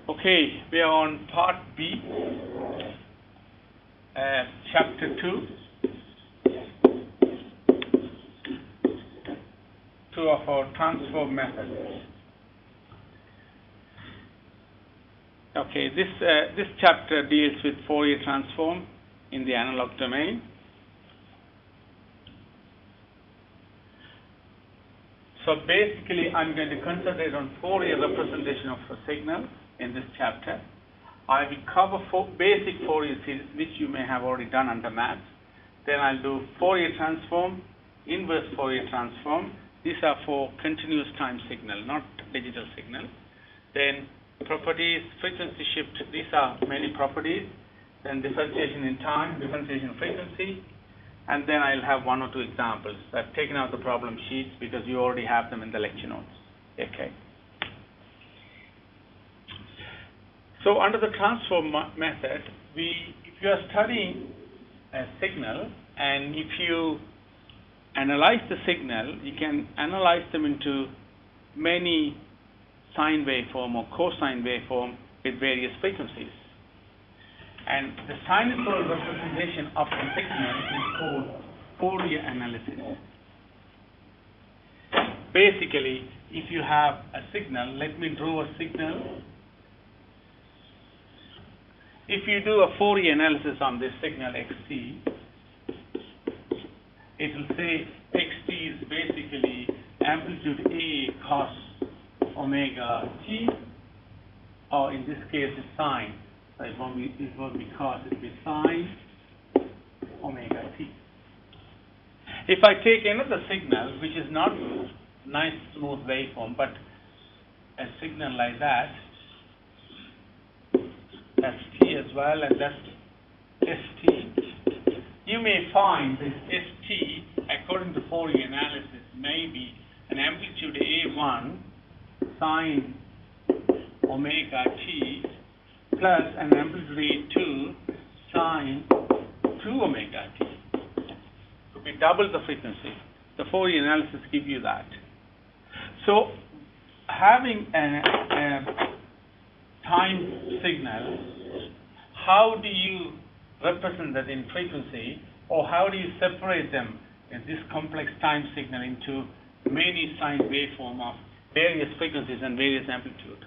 Okay, we are on part B, chapter 2 of our transform method. Okay, this chapter deals with Fourier transform in the analog domain. So basically, I'm going to concentrate on Fourier representation of a signal in this chapter. I will cover basic Fourier series, which you may have already done under maths. Then I'll do Fourier transform, inverse Fourier transform. These are for continuous time signal, not digital signal. Then properties, frequency shift, these are many properties. Then differentiation in time, differentiation in frequency. And then I'll have one or two examples. I've taken out the problem sheets because you already have them in the lecture notes. Okay. So under the transform method, if you are studying a signal and if you analyze the signal, you can analyze them into many sine waveform or cosine waveform with various frequencies. And the sinusoidal representation of the signal is called Fourier analysis. Basically, if you have a signal, let me draw a signal. If you do a Fourier analysis on this signal xt, it will say xt is basically amplitude A cos omega t, or in this case it's sine. So it won't be cos, it will be sine omega t. If I take another signal, which is not nice smooth waveform, but a signal like that, that's t as well, and that's st. You may find this st, according to Fourier analysis, may be an amplitude A1 sine omega t plus an amplitude A2 sine 2 omega t. So we double the frequency. The Fourier analysis gives you that. So having a time signal, how do you represent that in frequency, or how do you separate them in this complex time signal into many sine waveform of various frequencies and various amplitude?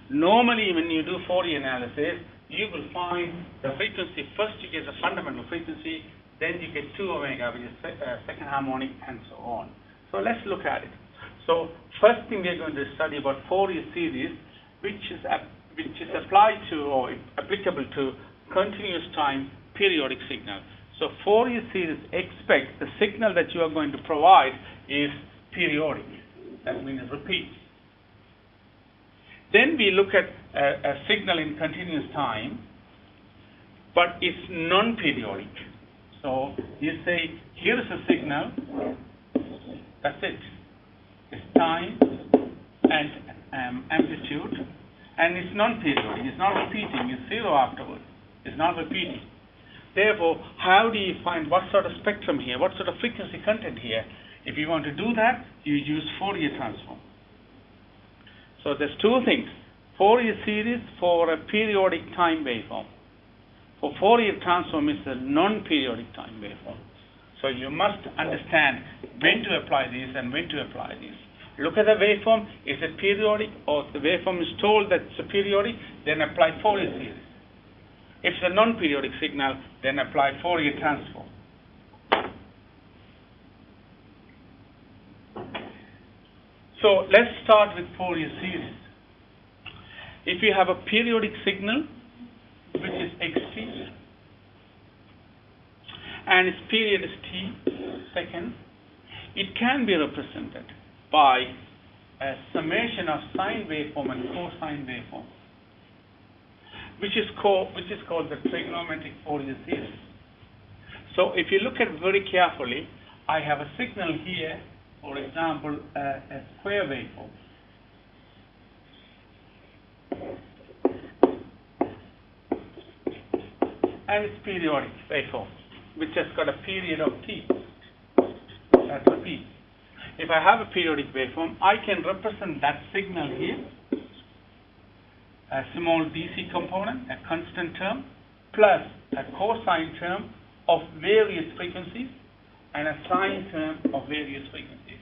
Normally, when you do Fourier analysis, you will find the frequency. First, you get the fundamental frequency, then you get 2 omega, which is second harmonic, and so on. So let's look at it. So first thing we're going to study about Fourier series, which is applied to or applicable to continuous time periodic signal. So Fourier series expects the signal that you are going to provide is periodic. That means it repeats. Then we look at a signal in continuous time, but it's non-periodic. So you say, here is a signal, that's it. It's time and amplitude, and it's non-periodic. It's not repeating. It's zero afterwards. It's not repeating. Therefore, how do you find what sort of spectrum here, what sort of frequency content here? If you want to do that, you use Fourier transform. So there's two things. Fourier series for a periodic time waveform. For Fourier transform is a non-periodic time waveform. So you must understand when to apply these and when to apply these. Look at the waveform. Is it periodic, or if the waveform is told that it's a periodic, then apply Fourier series. If it's a non-periodic signal, then apply Fourier transform. So let's start with Fourier series. If you have a periodic signal, which is xt, and its period is t seconds, it can be represented by a summation of sine waveform and cosine waveform, which is called the trigonometric Fourier series. So if you look at it very carefully, I have a signal here, for example, a square waveform. And it's periodic waveform, which has got a period of t. That repeats. If I have a periodic waveform, I can represent that signal here a small DC component, a constant term, plus a cosine term of various frequencies and a sine term of various frequencies.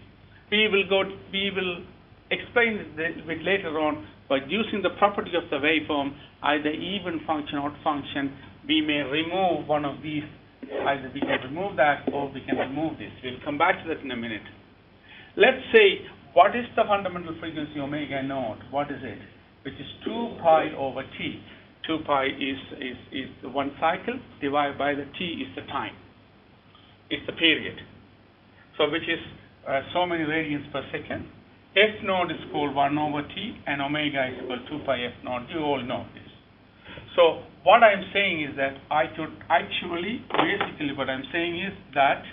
We will explain this a bit later on, but using the property of the waveform, either even function or odd function, we may remove one of these. Either we can remove that or we can remove this. We'll come back to that in a minute. Let's say, what is the fundamental frequency omega naught? What is it? Which is 2 pi over t. 2 pi is the one cycle, divided by the t is the time. It's the period. So which is so many radians per second. F naught is called 1 over t, and omega is equal to 2 pi f naught. You all know this. So what I'm saying is that I could actually, basically what I'm saying is that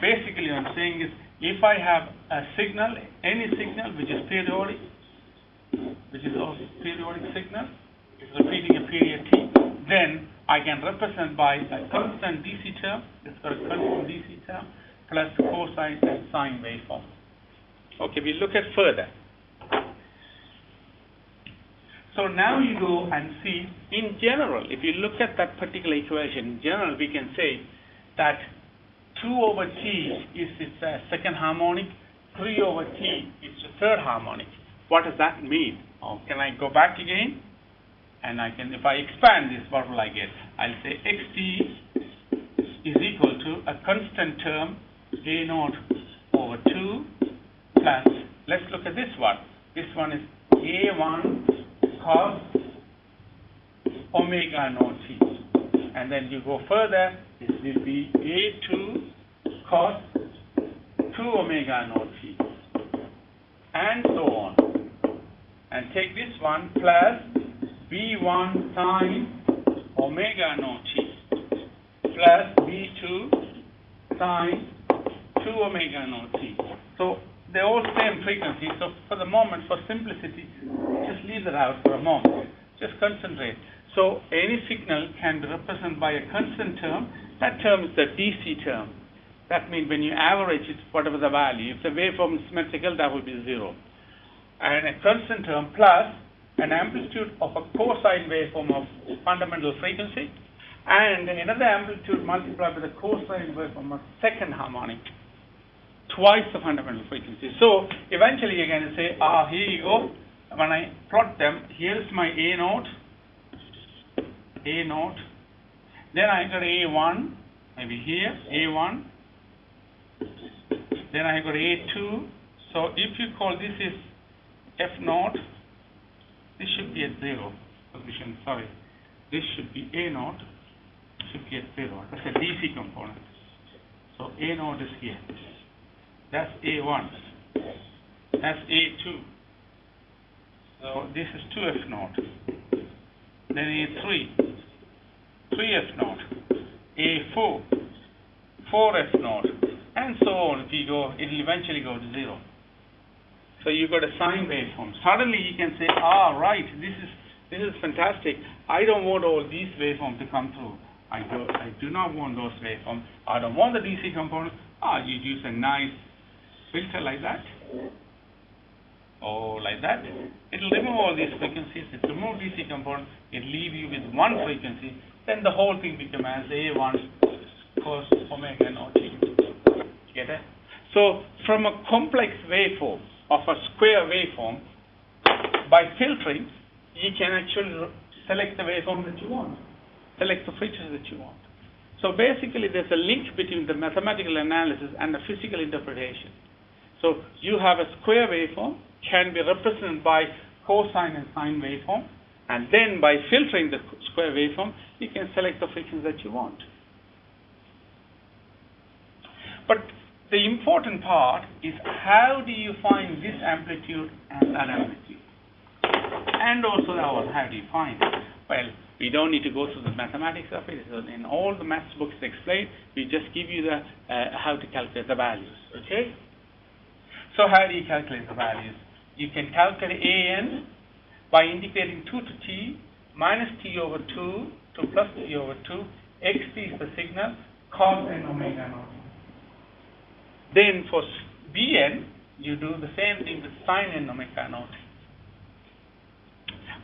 basically what I'm saying is, if I have a signal, any signal which is periodic, which is also periodic signal, is repeating a period t, then I can represent by a constant DC term, it's got a constant DC term, plus cosine and sine waveform. Okay, we look at further. So now you go and see, in general, if you look at that particular equation, in general we can say that 2 over t is its second harmonic, 3 over t is the third harmonic. What does that mean? Oh, can I go back again? And I can, if I expand this, what will I get? I'll say xt is equal to a constant term, a naught over 2 plus, let's look at this one. This one is a1 cos omega naught t. And then you go further, this will be a2 cos 2 omega naught t. And so on. And take this one plus b1 sine omega naught t plus b2 sine 2 omega naught t. So they're all same frequency. So for the moment, for simplicity, just leave that out for a moment. Just concentrate. So any signal can be represented by a constant term. That term is the DC term. That means when you average it, whatever the value, if the waveform is symmetrical, that will be 0. And a constant term plus an amplitude of a cosine waveform of fundamental frequency, and another amplitude multiplied by the cosine waveform of second harmonic, twice the fundamental frequency. So eventually you're going to say, here you go. When I plot them, here's my A naught, then I got A1, maybe here, A1, then I got A2. So if you call this is F naught, this should be at 0 position, sorry. This should be A naught, should be at 0. That's a DC component. So A naught is here. That's A1. That's A2. So this is 2F naught. Then A3, 3F naught. A4, 4F naught. And so on. If you go, it will eventually go to 0. So you got a sine waveform. Suddenly you can say, right, this is fantastic. I don't want all these waveforms to come through. I do not want those waveforms. I don't want the DC component. You use a nice filter like that. Or like that. It will remove all these frequencies. It will remove DC component. It will leave you with one frequency. Then the whole thing becomes as A1 cos omega naught t. Get it? So from a complex waveform, of a square waveform, by filtering, you can actually select the waveform that you want, select the features that you want. So basically, there's a link between the mathematical analysis and the physical interpretation. So you have a square waveform, can be represented by cosine and sine waveform, and then by filtering the square waveform, you can select the features that you want. But the important part is, how do you find this amplitude and that amplitude? And also that one, how do you find it? Well, we don't need to go through the mathematics of it. In all the maths books explained, we just give you the how to calculate the values. Okay? So how do you calculate the values? You can calculate an by integrating 2 to t minus t over 2 to plus t over 2 xt is the signal, cos n omega naught. Then for Bn, you do the same thing with sin n omega naught.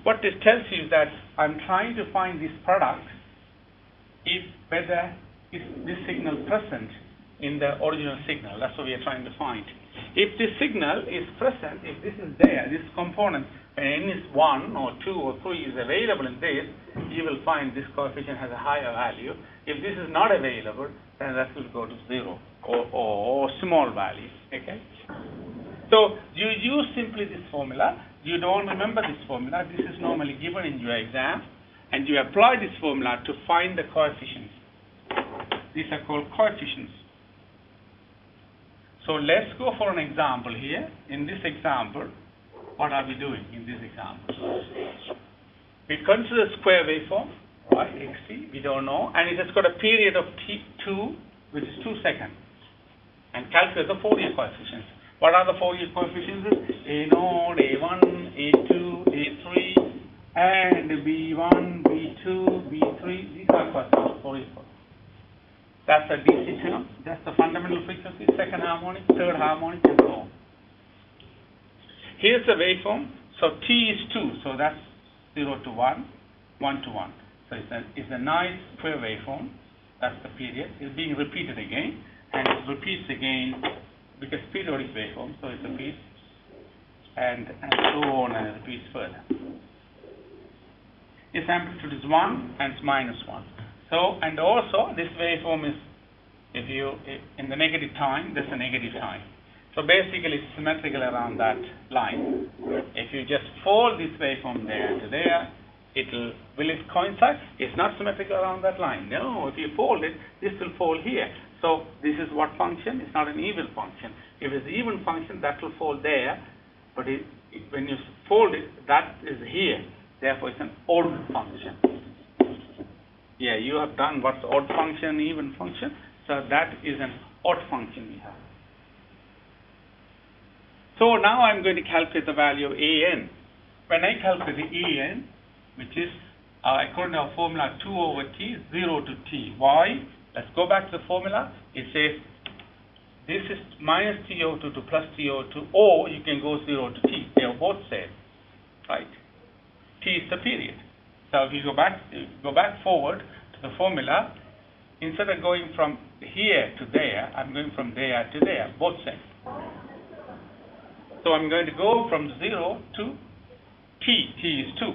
What this tells you is that I'm trying to find this product whether is this signal present in the original signal. That's what we are trying to find. If this signal is present, if this is there, this component, when n is 1 or 2 or 3 is available in this, you will find this coefficient has a higher value. If this is not available, then that will go to 0 or small value. Okay? So you use simply this formula. You don't remember this formula. This is normally given in your exam, and you apply this formula to find the coefficients. These are called coefficients. So let's go for an example here. In this example, what are we doing in this example? We consider square waveform, right, xt, we don't know, and it has got a period of t2, which is 2 seconds, and calculate the Fourier coefficients. What are the Fourier coefficients? A0, A1, A2, A3, and B1, B2, B3. These are coefficients, Fourier coefficients. That's a DC term. That's the fundamental frequency, second harmonic, third harmonic, and so on. Here's the waveform. So T is 2, so that's 0 to 1, 1 to 1. So it's a nice square waveform. That's the period. It's being repeated again, and it repeats again because periodic waveform, so it repeats, and so on, and it repeats further. Its amplitude is 1 and it's minus 1. So, and also this waveform is, if in the negative time, there's a negative time. So basically it's symmetrical around that line. If you just fold this waveform there to there, will it coincide? It's not symmetrical around that line. No, if you fold it, this will fall here. So this is what function? It's not an even function. If it's an even function, that will fall there. But when you fold it, that is here. Therefore, it's an odd function. Yeah, you have done what's odd function, even function. So that is an odd function we have. So now I'm going to calculate the value of an. When I calculate the an, which is according to our formula 2 over t, 0 to t. Why? Let's go back to the formula. It says this is minus TO2 to plus TO2, or you can go 0 to t. They are both same, right? T is the period. So if you go back forward to the formula, instead of going from here to there, I'm going from there to there, both same. So I'm going to go from 0 to t. T is 2.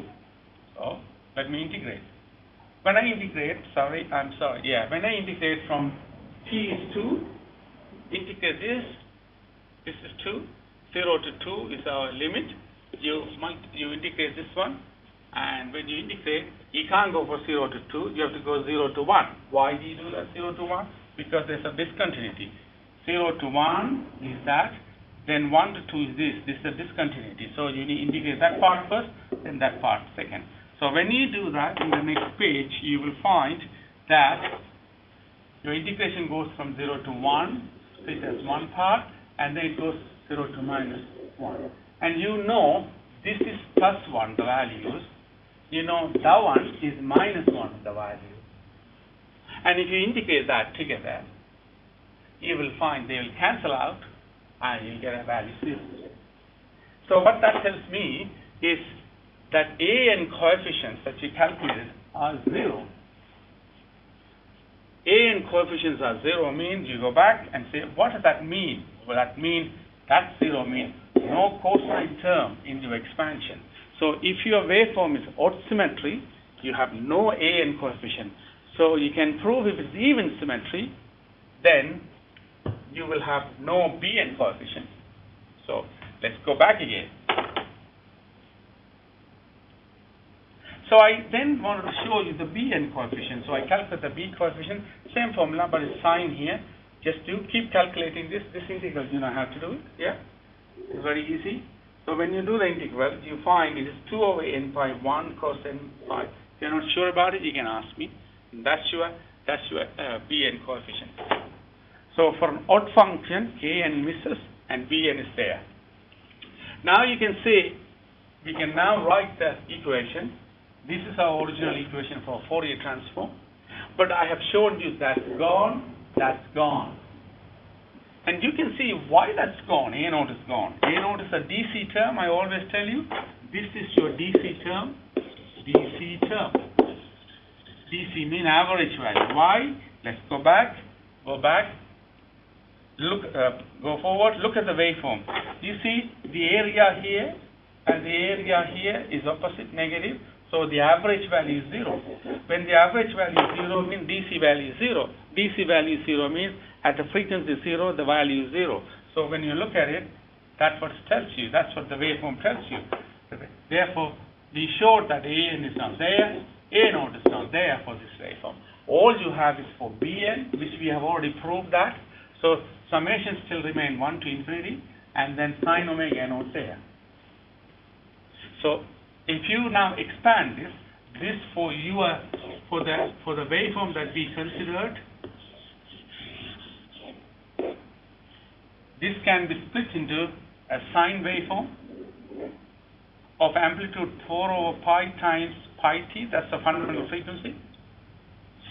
So let me integrate. When I integrate, when I integrate from t is 2, integrate this is 2, 0 to 2 is our limit. You integrate this one, and when you integrate, you can't go for 0 to 2, you have to go 0 to 1. Why do you do that 0 to 1? Because there's a discontinuity. 0 to 1 is that, then 1 to 2 is this is a discontinuity. So you need to integrate that part first, then that part second. So when you do that in the next page, you will find that your integration goes from 0 to 1, split as one part, and then it goes 0 to minus 1. And you know this is plus 1, the values. You know that one is minus 1, the value. And if you integrate that together, you will find they will cancel out, and you'll get a value 0. So what that tells me is that an coefficients that you calculated are 0. An coefficients are 0 means you go back and say, what does that mean? Well, that 0 means no cosine term in your expansion. So if your waveform is odd symmetry, you have no an coefficient. So you can prove if it's even symmetry, then you will have no bn coefficient. So let's go back again. So I then wanted to show you the bn coefficient. So I calculate the b coefficient, same formula, but it's sign here. Just do keep calculating this integral. You know how to do it, yeah? It's very easy. So when you do the integral, you find it is 2 over n pi 1 cos n pi. If you're not sure about it, you can ask me. And that's your bn coefficient. So for an odd function, an misses and bn is there. Now you can see, we can now write the equation. This is our original equation for Fourier transform. but I have shown you that's gone, that's gone. And you can see why that's gone. A naught is gone. A naught is a DC term, I always tell you. This is your DC term. DC term. DC mean average value. Why? Let's go back. Go back. Look, go forward. Look at the waveform. You see the area here and the area here is opposite, negative. So the average value is 0. When the average value is 0, means DC value is 0. DC value is 0 means at the frequency 0, the value is 0. So when you look at it, that's what it tells you. That's what the waveform tells you. Therefore, we showed that AN is not there, A naught is not there for this waveform. All you have is for Bn, which we have already proved that. So summation still remain 1 to infinity, and then sine omega naught there. So if you now expand this for the waveform that we considered, this can be split into a sine waveform of amplitude 4 over pi times pi t, that's the fundamental frequency.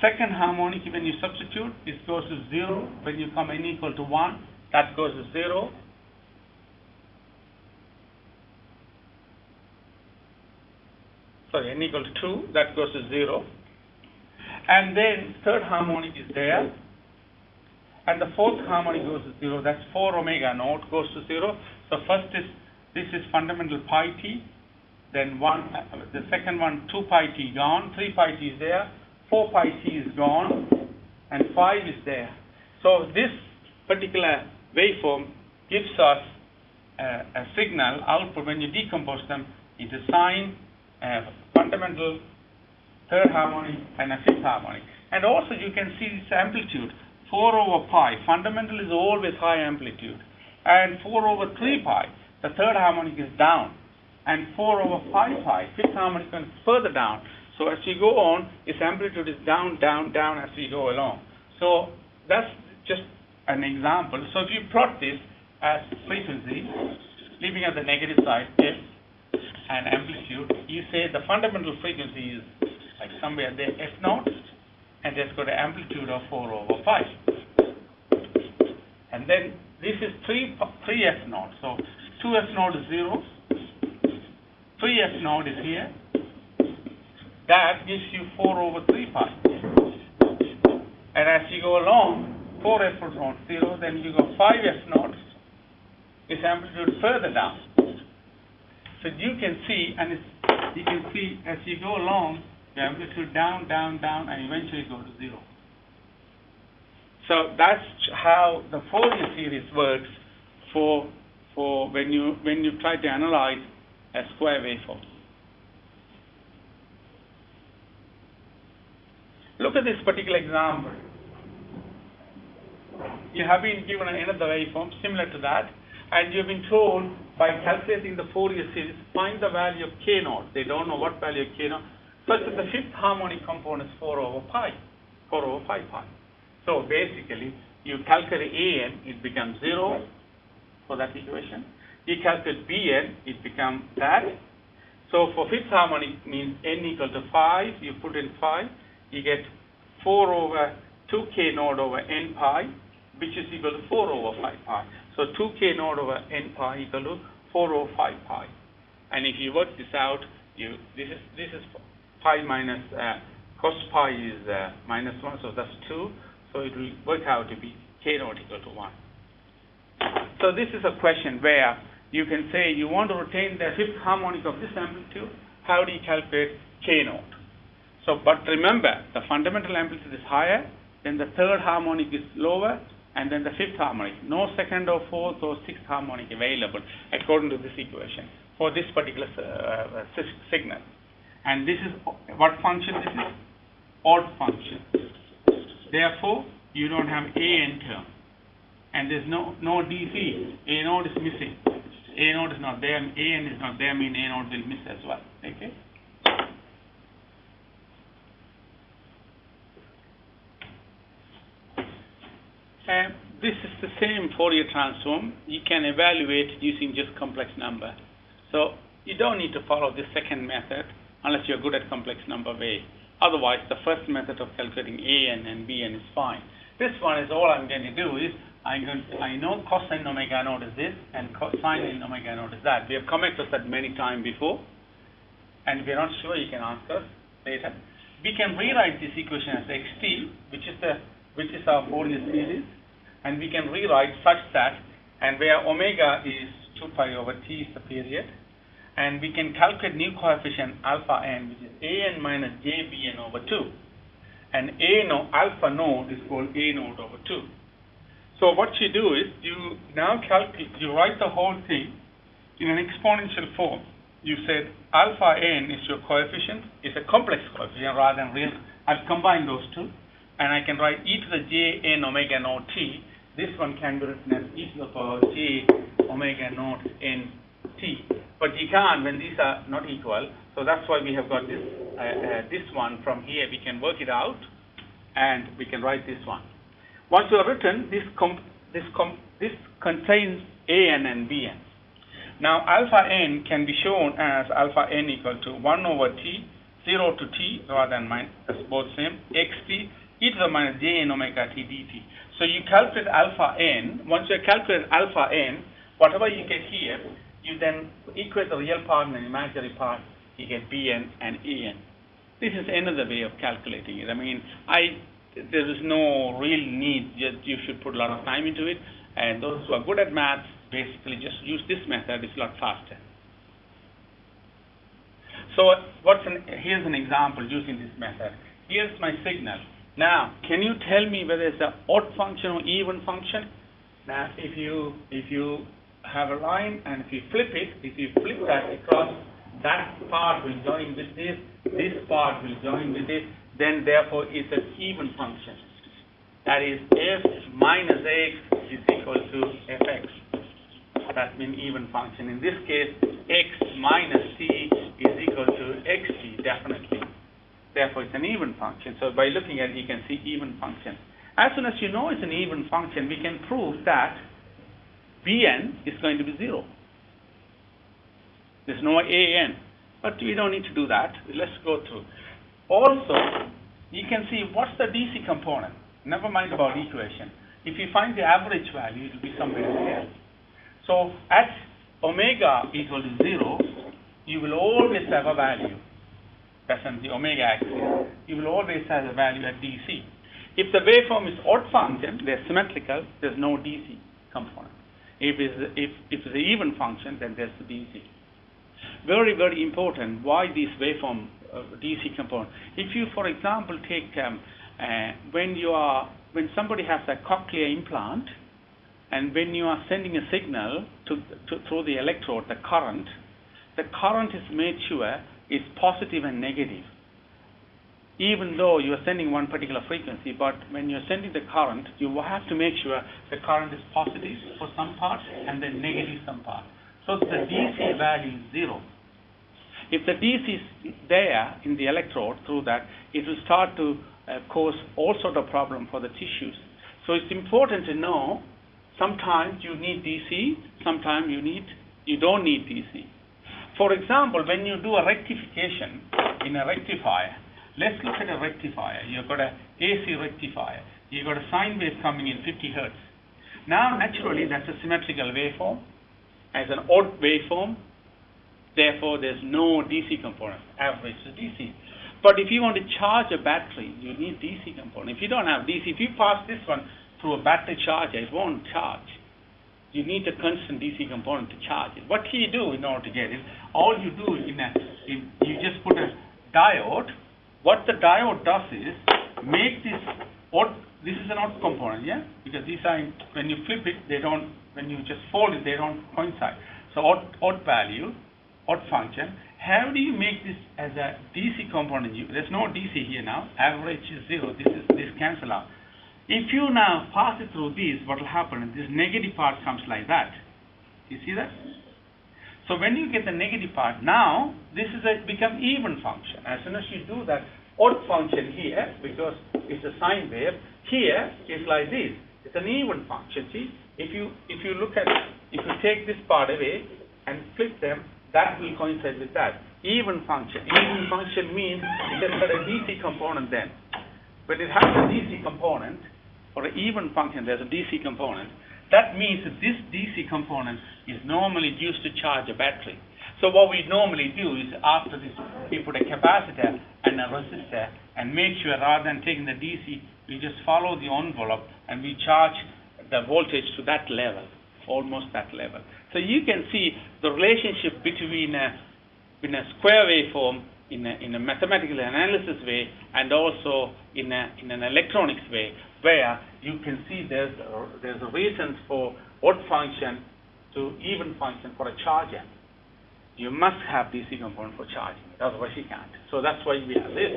Second harmonic, when you substitute, this goes to 0. When you come n equal to 1, that goes to 0. Sorry, n equal to 2, that goes to 0. And then third harmonic is there. And the fourth harmonic goes to 0. That's 4 omega naught goes to 0. So first is, this is fundamental pi t. Then the second one, 2 pi t gone. 3 pi t is there. 4 pi t is gone. And 5 is there. So this particular waveform gives us a signal output when you decompose them into sine, fundamental, third harmonic, and a fifth harmonic. And also you can see this amplitude, 4 over pi. Fundamental is always high amplitude. And 4 over 3 pi, the third harmonic is down. And 4 over 5 pi, fifth harmonic is further down. So as you go on, its amplitude is down, down, down as you go along. So that's just an example. So if you plot this as frequency, leaving at the negative side, F, and amplitude, you say the fundamental frequency is like somewhere there, F naught, and just got an amplitude of 4 over 5. And then this is 3 F naught. So 2 F naught is 0. 3 F naught is here. That gives you 4 over 3 pi. And as you go along, 4 F naught 0, then you go 5 F naught. Its amplitude further down. So you can see, and you can see as you go along, the amplitude down, down, down, and eventually go to 0. So that's how the Fourier series works for when you try to analyze a square waveform. Look at this particular example. You have been given another waveform similar to that, and you've been told by calculating the Fourier series, find the value of k naught. They don't know what value of k naught. Such that the fifth harmonic component is 4 over 5 pi. So basically, you calculate An, it becomes 0 for that equation. You calculate Bn, it becomes that. So for fifth harmonic means n equal to 5, you put in 5, you get 4 over 2k naught over n pi, which is equal to 4 over 5 pi. So 2k naught over n pi equal to 4 over 5 pi. And if you work this out, this is pi minus cos pi is minus 1, so that's 2. So it will work out to be k naught equal to 1. So this is a question where you can say you want to retain the fifth harmonic of this amplitude. How do you calculate k naught? So, but remember, the fundamental amplitude is higher, then the third harmonic is lower, and then the fifth harmonic. No second or fourth or sixth harmonic available according to this equation for this particular signal. And this is what function this is? Odd function. Therefore, you don't have An term. And there's no DC. A naught is missing. A naught is not there, and An is not there, mean A naught will miss as well. Okay? This is the same Fourier transform. You can evaluate using just complex number. So you don't need to follow this second method unless you're good at complex number way. Otherwise, the first method of calculating an and bn is fine. This one is all I'm going to do is I know cosine omega naught is this and sine omega naught is that. We have come across that many times before, and if you're not sure, you can ask us later. We can rewrite this equation as xt, which is our Fourier series, and we can rewrite such that, and where omega is 2 pi over t is the period, and we can calculate new coefficient alpha n, which is an minus jbn over 2, and alpha node is called a node over 2. So what you do is you now you write the whole thing in an exponential form. You said alpha n is your coefficient, it's a complex coefficient rather than real. I've combined those two, and I can write e to the j n omega naught t. This one can be written as e to the power j omega naught n t. But you can't when these are not equal. So that's why we have got this this one from here. We can work it out, and we can write this one. Once you are written, this contains an and bn. Now alpha n can be shown as alpha n equal to 1 over t, 0 to t rather than minus, both same, xt e to the minus j n omega t dt. So you calculate alpha n. Once you calculate alpha n, whatever you get here, you then equate the real part and the imaginary part, you get bn and an. This is another way of calculating it. I mean, there is no real need, you should put a lot of time into it, and those who are good at maths basically just use this method. It's a lot faster. So here's an example using this method. Here's my signal. Now, can you tell me whether it's an odd function or even function? Now, if you have a line and if you flip that across, that part will join with this part will join with this, then therefore it's an even function. That is, f minus x is equal to fx. That means even function. In this case, x minus t is equal to xt, definitely. Therefore, it's an even function. So by looking at it, you can see even function. As soon as you know it's an even function, we can prove that bn is going to be 0. There's no an, but we don't need to do that. Let's go through. Also, you can see what's the DC component. Never mind about equation. If you find the average value, it will be somewhere here. So at omega equal to 0, you will always have a value. That's on the omega axis. You will always have a value at DC. If the waveform is odd function, they're symmetrical, there's no DC component. If it's an even function, then there's the DC. Very, very important. Why this waveform DC component? If you, for example, take when somebody has a cochlear implant, and when you are sending a signal through the electrode, the current is made sure is positive and negative. Even though you are sending one particular frequency, but when you're sending the current, you have to make sure the current is positive for some part and then negative some part. So the DC value is 0. If the DC is there in the electrode through that, it will start to cause all sort of problem for the tissues. So it's important to know sometimes you need DC, sometimes you don't need DC. For example, when you do a rectification in a rectifier, let's look at a rectifier. You've got an AC rectifier. You've got a sine wave coming in 50 hertz. Now, naturally, that's a symmetrical waveform. As an odd waveform, therefore, there's no DC component. Average to DC. But if you want to charge a battery, you need DC component. If you don't have DC, if you pass this one through a battery charger, it won't charge. You need a constant DC component to charge it. What do you do in order to get it? All you do you just put a diode. What the diode does is make this odd. This is an odd component, yeah, because these are when you flip it, they don't. When you just fold it, they don't coincide. So odd value, odd function. How do you make this as a DC component? There's no DC here now. Average is 0. This cancel out. If you now pass it through this, what will happen? This negative part comes like that. You see that? So when you get the negative part, now this is become even function. As soon as you do that odd function here, because it's a sine wave, here is like this. It's an even function. See, if you look at it, if you take this part away and flip them, that will coincide with that. even function. Even function means it has got a DC component then. When it has a DC component, or an even function, there's a DC component, that means that this DC component is normally used to charge a battery. So what we normally do is after this, we put a capacitor and a resistor and make sure rather than taking the DC, we just follow the envelope and we charge the voltage to that level, almost that level. So you can see the relationship between a square waveform in a mathematical analysis way and also in an electronics way, where you can see there's a reason for odd function to even function for a charger. You must have DC component for charging it, otherwise you can't. So that's why we have this.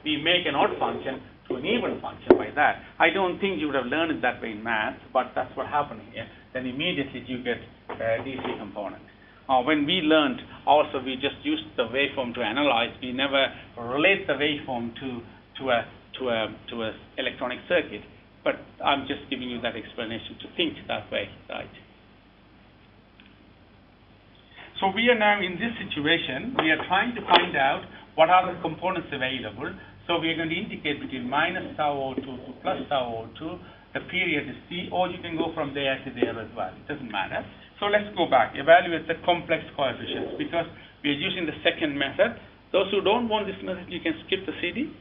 We make an odd function to an even function by that. I don't think you would have learned it that way in math, but that's what happened here. Then immediately you get a DC component. When we learned, also we just used the waveform to analyze. We never relate the waveform to a electronic circuit. But I'm just giving you that explanation to think that way, right? So we are now in this situation. We are trying to find out what are the components available. So we are going to indicate between minus tau O2 to plus tau O2. The period is T, or you can go from there to there as well. It doesn't matter. So let's go back. Evaluate the complex coefficients because we are using the second method. Those who don't want this method, you can skip the CD,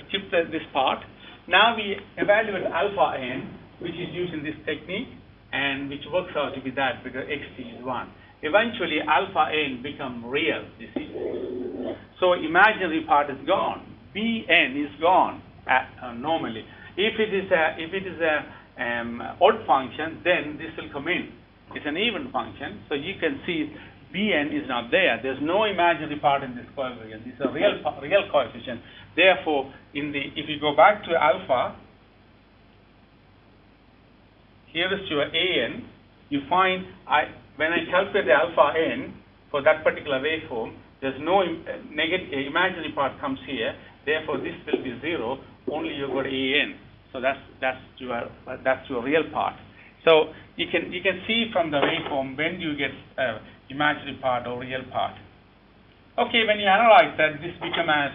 skip this part. Now we evaluate alpha n, which is using this technique, and which works out to be that because xt is 1. Eventually, alpha n become real, you see. So imaginary part is gone. Bn is gone normally. If it is a odd function, then this will come in. It's an even function, so you can see Bn is not there. There's no imaginary part in this coefficient. This is a real coefficient. Therefore, if you go back to alpha, here is your An. You find when I calculate the alpha n for that particular waveform, there's no negative imaginary part comes here. Therefore, this will be 0. Only you got An. So that's your real part. So you can see from the waveform when you get imaginary part or real part. Okay, when you analyze that, this become as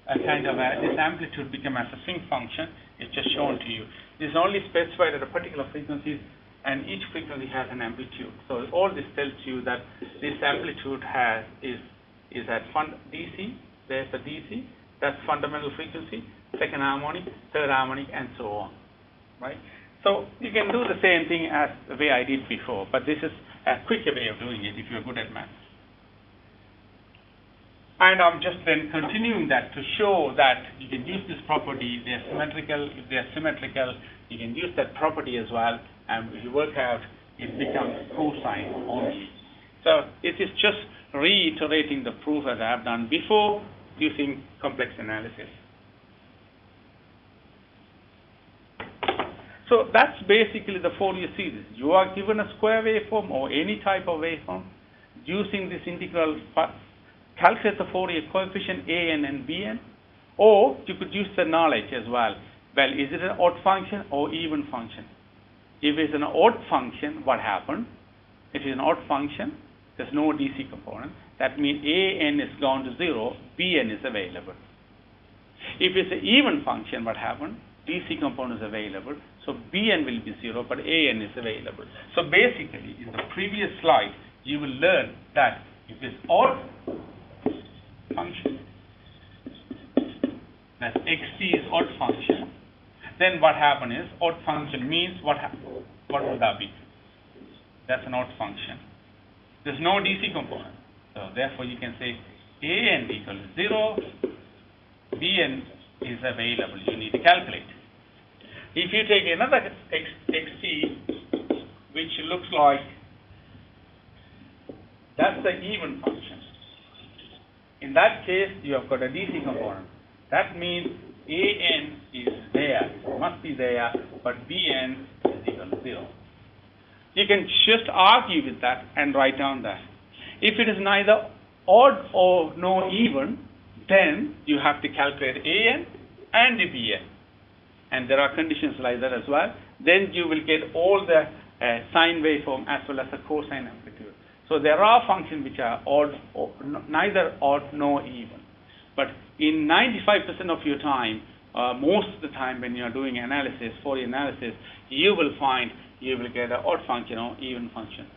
a kind of this amplitude become as a sinc function. It's just shown to you. This is only specified at a particular frequency, and each frequency has an amplitude. So all this tells you that this amplitude is at DC. There's a DC. That's fundamental frequency, second harmonic, third harmonic, and so on, right? So you can do the same thing as the way I did before, but this is a quicker way of doing it if you're good at math. And I'm just then continuing that to show that you can use this property. They're symmetrical. If they're symmetrical, you can use that property as well, and if you work out, it becomes cosine only. So it is just reiterating the proof as I have done before, using complex analysis. So that's basically the Fourier series. You are given a square waveform or any type of waveform. Using this integral, calculate the Fourier coefficient An and Bn, or you could use the knowledge as well. Well, is it an odd function or even function? If it's an odd function, what happened? If it's an odd function, there's no DC component. That means An is gone to 0, Bn is available. If it's an even function, what happened? DC component is available, so Bn will be 0, but An is available. So basically, in the previous slide, you will learn that if it's odd function, that xt is odd function, then what happened is, odd function means what would that be? That's an odd function. There's no DC component. So therefore you can say An equals 0, Bn is available. You need to calculate. If you take another xt, which looks like, that's the even function. In that case, you have got a DC component. That means An is there, it must be there, but Bn is equal to 0. You can just argue with that and write down that. If it is neither odd or no even, then you have to calculate An and Bn. And there are conditions like that as well. Then you will get all the sine waveform as well as the cosine amplitude. So there are functions which are odd, or neither odd nor even. But in 95% of your time, most of the time when you are doing analysis, Fourier analysis, you will find you will get an odd function or even function.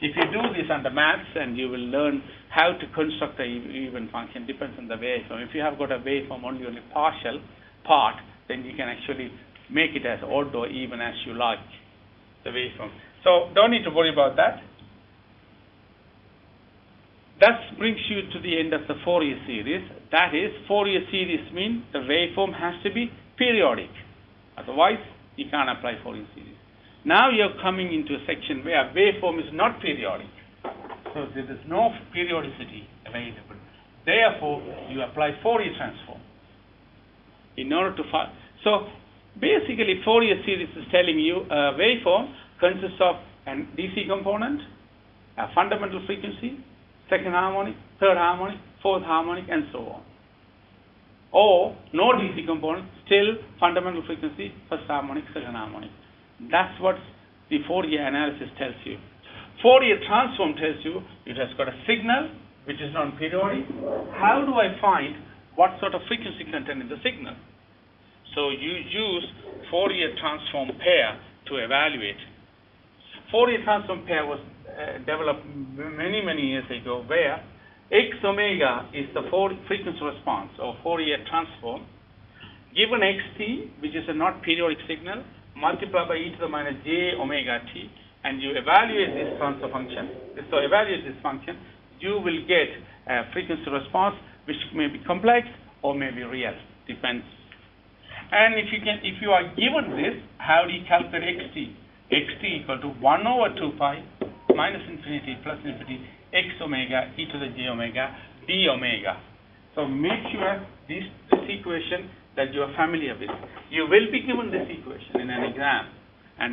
If you do this under maths, and you will learn how to construct an even function, depends on the waveform. If you have got a waveform only on a partial part, then you can actually make it as odd or even as you like, the waveform. So don't need to worry about that. That brings you to the end of the Fourier series. That is, Fourier series means the waveform has to be periodic. Otherwise, you can't apply Fourier series. Now you're coming into a section where waveform is not periodic. So there is no periodicity available. Therefore, you apply Fourier transform in order to find. So basically, Fourier series is telling you a waveform consists of a DC component, a fundamental frequency, second harmonic, third harmonic, fourth harmonic, and so on. Or no DC component, still fundamental frequency, first harmonic, second harmonic. That's what the Fourier analysis tells you. Fourier transform tells you it has got a signal which is non-periodic. How do I find what sort of frequency content in the signal? So you use Fourier transform pair to evaluate. Fourier transform pair was developed many years ago, where x omega is the frequency response or Fourier transform. Given xt, which is a not periodic signal, multiply by e to the minus j omega t, and you evaluate this transfer function. So evaluate this function, you will get a frequency response which may be complex or may be real, depends. And if you are given this, how do you calculate xt? Xt equal to 1 over 2 pi minus infinity plus infinity x omega e to the j omega d omega. So make sure this equation that you are familiar with. You will be given this equation in an exam,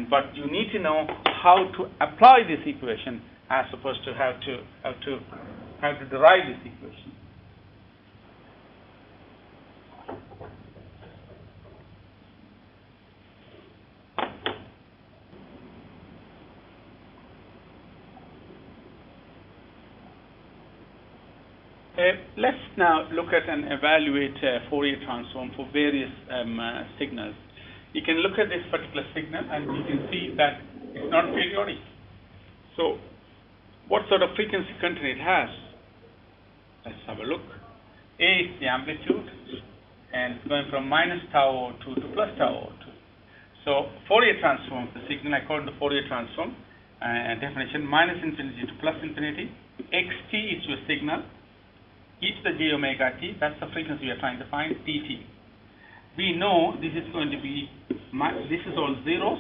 but you need to know how to apply this equation as opposed to how to derive this equation. Let's now look at and evaluate Fourier transform for various signals. You can look at this particular signal and you can see that it's not periodic. So what sort of frequency content it has? Let's have a look. A is the amplitude, and it's going from minus tau O2 to plus tau O2. So Fourier transform, the signal according to Fourier transform definition, minus infinity to plus infinity. Xt is your signal. E to the j omega t, that's the frequency we are trying to find, dt. We know this is going to be, this is all zeros,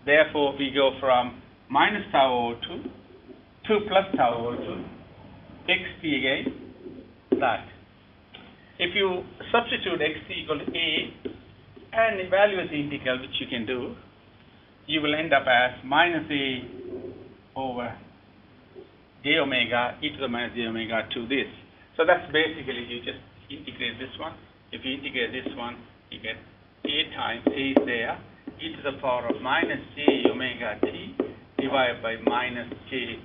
therefore we go from minus tau O2 to plus tau O2, xt again, that. If you substitute xt equal to a and evaluate the integral, which you can do, you will end up as minus a over j omega e to the minus j omega to this. So that's basically, you just integrate this one. If you integrate this one, you get a times a is there, e to the power of minus j omega t divided by minus j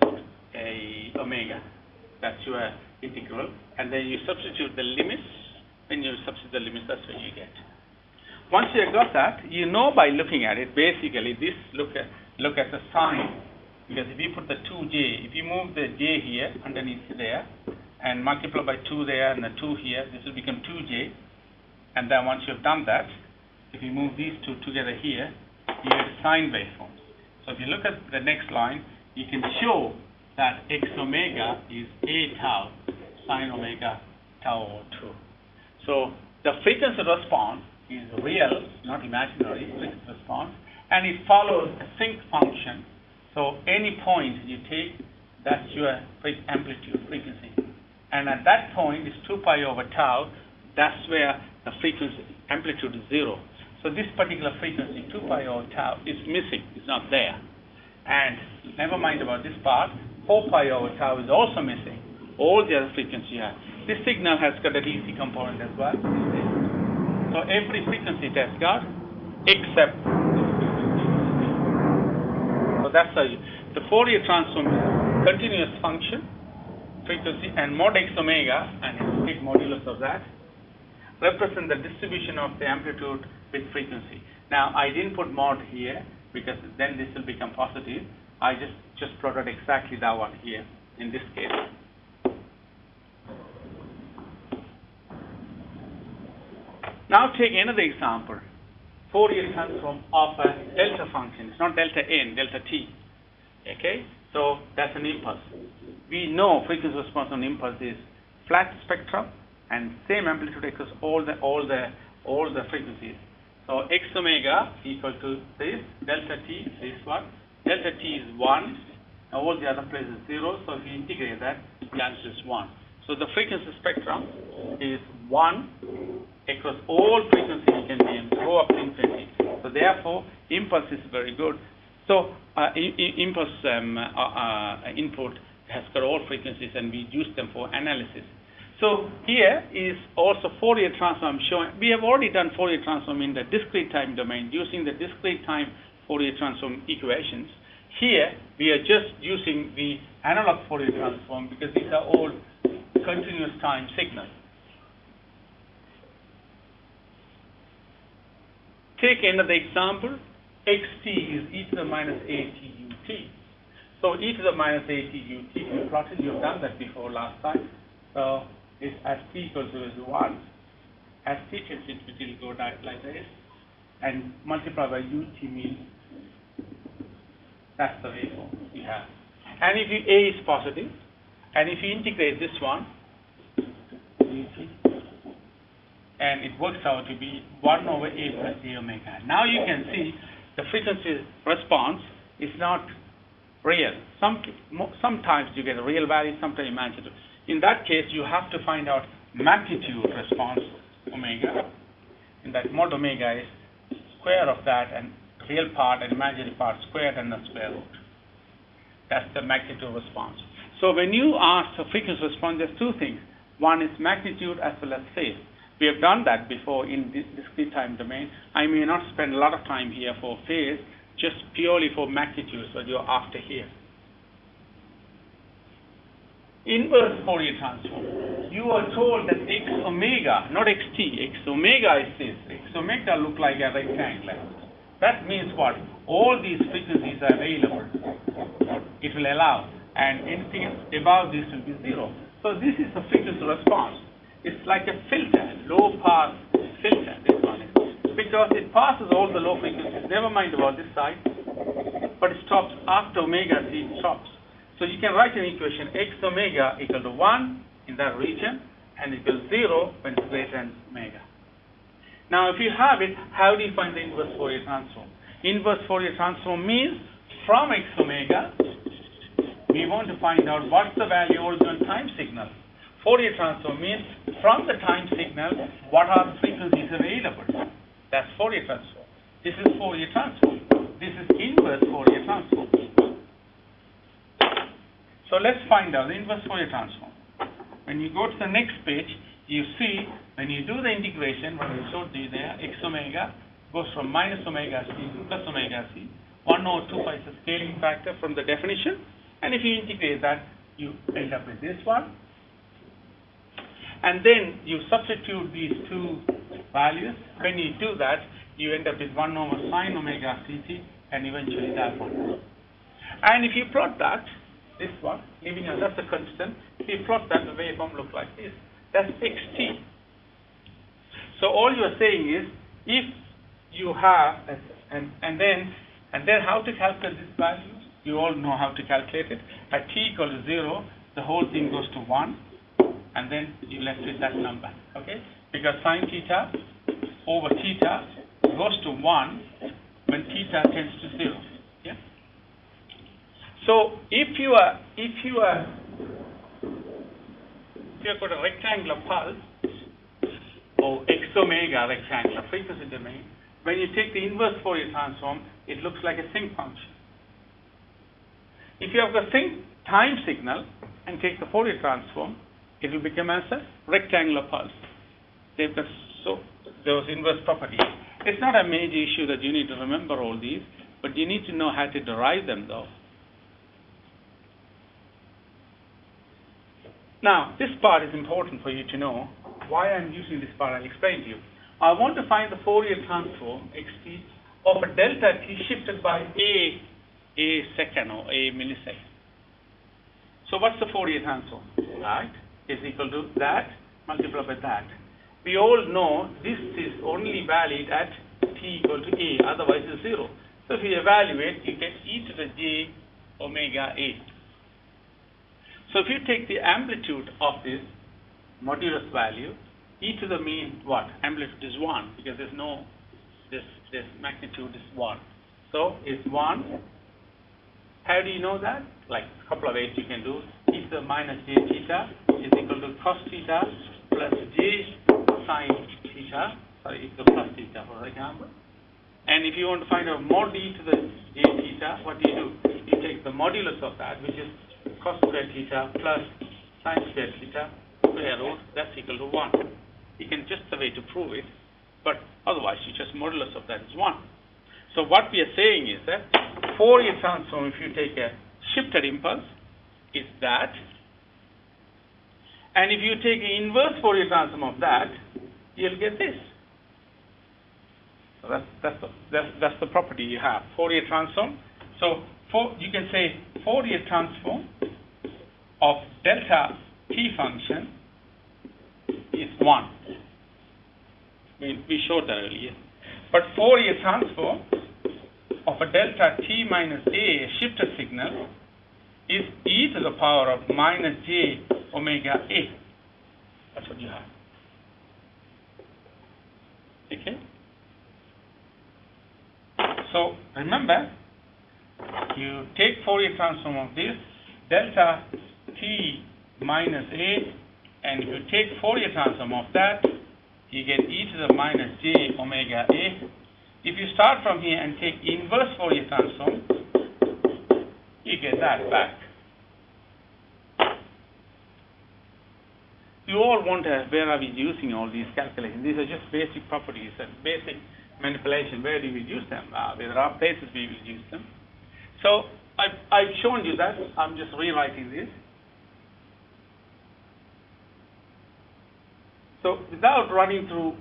omega. That's your integral. And then you substitute the limits. When you substitute the limits, that's what you get. Once you have got that, you know by looking at it, basically this, look at the sign. Because if you put the 2j, if you move the j here, underneath there, and multiply by 2 there and the 2 here, this will become 2j. And then once you've done that, if you move these two together here, you get sine waveforms. So if you look at the next line, you can show that x omega is a tau sine omega tau O2. So the frequency response is real, not imaginary frequency response, and it follows a sinc function. So any point you take, that's your amplitude frequency. And at that point, it's 2 pi over tau. That's where the frequency amplitude is 0. So this particular frequency, 2 pi over tau, is missing. It's not there. And never mind about this part. 4 pi over tau is also missing. All the other frequencies you have. This signal has got a DC component as well. So every frequency it has got, except this frequency. So that's how The Fourier transform is continuous function, frequency, and mod x omega, and its modulus of that, represent the distribution of the amplitude with frequency. Now, I didn't put mod here because then this will become positive. I just plotted exactly that one here in this case. Now take another example. Fourier transform of a delta function. It's not delta n, delta t. Okay? So that's an impulse. We know frequency response on impulse is flat spectrum and same amplitude across all the frequencies. So x omega equal to this, delta t, this one. Delta t is 1, all the other places 0, so if you integrate that, the answer is 1. So the frequency spectrum is 1 across all frequencies can be go up to infinity. So therefore, impulse is very good. So impulse input has got all frequencies and we use them for analysis. So here is also Fourier transform showing. We have already done Fourier transform in the discrete time domain using the discrete time Fourier transform equations. Here we are just using the analog Fourier transform because these are all continuous time signals. Take another example. Xt is e to the minus at ut. So e to the minus at ut, you plotted, you've done that before last time. So it's as t equals to 1. As t gets infinity, it will go like this. And multiply by ut means that's the waveform we have. And if a is positive, and if you integrate this one, ut, and it works out to be 1 over a plus a omega. Now you can see the frequency response is not real. Sometimes you get a real value, sometimes imaginary. In that case, you have to find out magnitude response omega. In that mod omega is square of that, and real part and imaginary part squared and the square root. That's the magnitude response. So when you ask the frequency response, there's two things. One is magnitude as well as phase. We have done that before in this discrete time domain. I may not spend a lot of time here for phase, just purely for magnitude, so you're after here. Inverse Fourier transform. You are told that x omega, not xt, x omega is this. X omega look like a rectangle. That means what? All these frequencies are available. It will allow, and anything above this will be 0. So this is the frequency response. It's like a filter, low pass filter, this one is. Because it passes all the low frequencies, never mind about this side, but it stops after omega c, it stops. So you can write an equation, x omega equal to 1 in that region, and equal 0 when it's greater than omega. Now if you have it, how do you find the inverse Fourier transform? Inverse Fourier transform means from x omega, we want to find out what's the value of original time signal. Fourier transform means from the time signal, what are the frequencies available? That's Fourier transform. This is Fourier transform. This is inverse Fourier transform. So let's find out the inverse Fourier transform. When you go to the next page, you see when you do the integration, what I showed you there, x omega goes from minus omega c to plus omega c. 1 over 2 pi is the scaling factor from the definition. And if you integrate that, you end up with this one. And then you substitute these two values. When you do that, you end up with 1 over sine omega ct, and eventually that one. And if you plot that, this one, leaving as that's a constant, if you plot that, the waveform looks like this. That's xt. So all you are saying is, if you have, and then how to calculate this value? You all know how to calculate it. At t equal to 0, the whole thing goes to 1. And then you left with that number, okay? Because sine theta over theta goes to 1 when theta tends to 0. Yeah. So if you have got a rectangular pulse or x omega rectangular frequency domain, when you take the inverse Fourier transform, it looks like a sinc function. If you have the sinc time signal and take the Fourier transform, it will become as a rectangular pulse. They've got those inverse properties. It's not a major issue that you need to remember all these, but you need to know how to derive them though. Now, this part is important for you to know. Why I'm using this part, I'll explain to you. I want to find the Fourier transform xt of a delta t shifted by a second or a millisecond. So what's the Fourier transform? Right, is equal to that multiplied by that. We all know this is only valid at t equal to a, otherwise it's 0. So if you evaluate, you get e to the j omega a. So if you take the amplitude of this modulus value, e to the mean what? Amplitude is 1 because there's no, this magnitude is 1. So it's 1. How do you know that? Like a couple of ways you can do. E to the minus j theta is equal to cos theta plus j sine theta, sorry, equal to plus theta for example. And if you want to find out mod e to the j theta, what do? You take the modulus of that, which is cos squared theta plus sine squared theta square root, that's equal to 1. You can just the way to prove it, but otherwise you just modulus of that is 1. So what we are saying is that Fourier transform, if you take a shifted impulse, is that, and if you take an inverse Fourier transform of that, you'll get this. So that's the property you have, Fourier transform. So you can say Fourier transform of delta t function is 1. We showed that earlier. But Fourier transform of a delta t minus a shifted signal is e to the power of minus j omega a. That's what you have. Okay? So remember, you take Fourier transform of this delta t minus a, and if you take Fourier transform of that, you get e to the minus j omega a. If you start from here and take inverse Fourier transform, you get that back. You all wonder, where are we using all these calculations? These are just basic properties and basic manipulation. Where do we use them? There are places we will use them. So I've shown you that. I'm just rewriting this. So without running through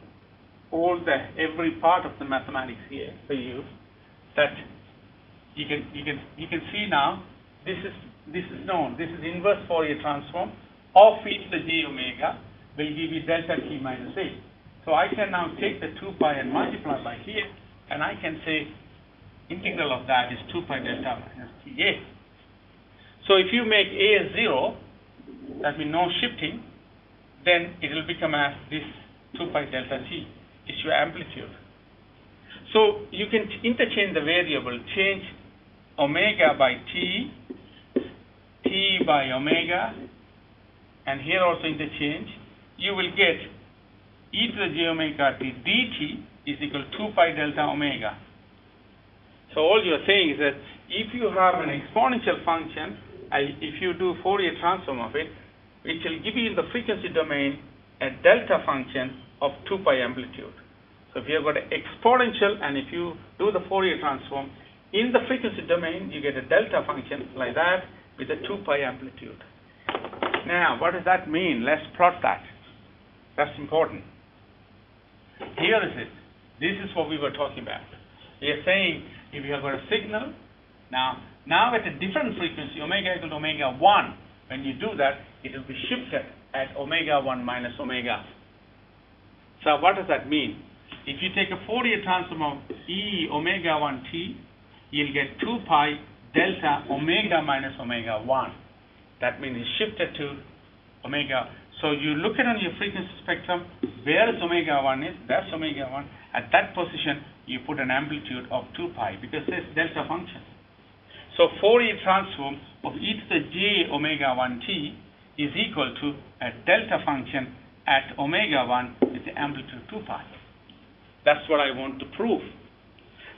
every part of the mathematics here for you, that you can see now, this is known. This is inverse Fourier transform of e to the j omega will give you delta t minus a. So I can now take the 2 pi and multiply by here, and I can say integral of that is 2 pi delta minus t a. So if you make a 0, that means no shifting, then it will become as this 2 pi delta t is your amplitude. So you can interchange the variable, change omega by t, t by omega, and here also interchange. You will get e to the j omega t dt is equal to 2 pi delta omega. So all you are saying is that if you have an exponential function, if you do Fourier transform of it, it will give you in the frequency domain a delta function of 2 pi amplitude. So if you have got an exponential, and if you do the Fourier transform in the frequency domain, you get a delta function like that with a 2 pi amplitude. Now, what does that mean? Let's plot that. That's important. Here is it. This is what we were talking about. We are saying if you have got a signal, now at a different frequency, omega equal to omega 1, when you do that, it will be shifted at omega 1 minus omega. So what does that mean? If you take a Fourier transform of e omega 1t, you'll get 2 pi delta omega minus omega 1. That means it's shifted to omega. So you look at on your frequency spectrum, where is omega 1 is, that's omega 1. At that position, you put an amplitude of 2 pi because it's delta function. So Fourier transform of e to the j omega 1t is equal to a delta function at omega 1 with the amplitude 2 pi. That's what I want to prove.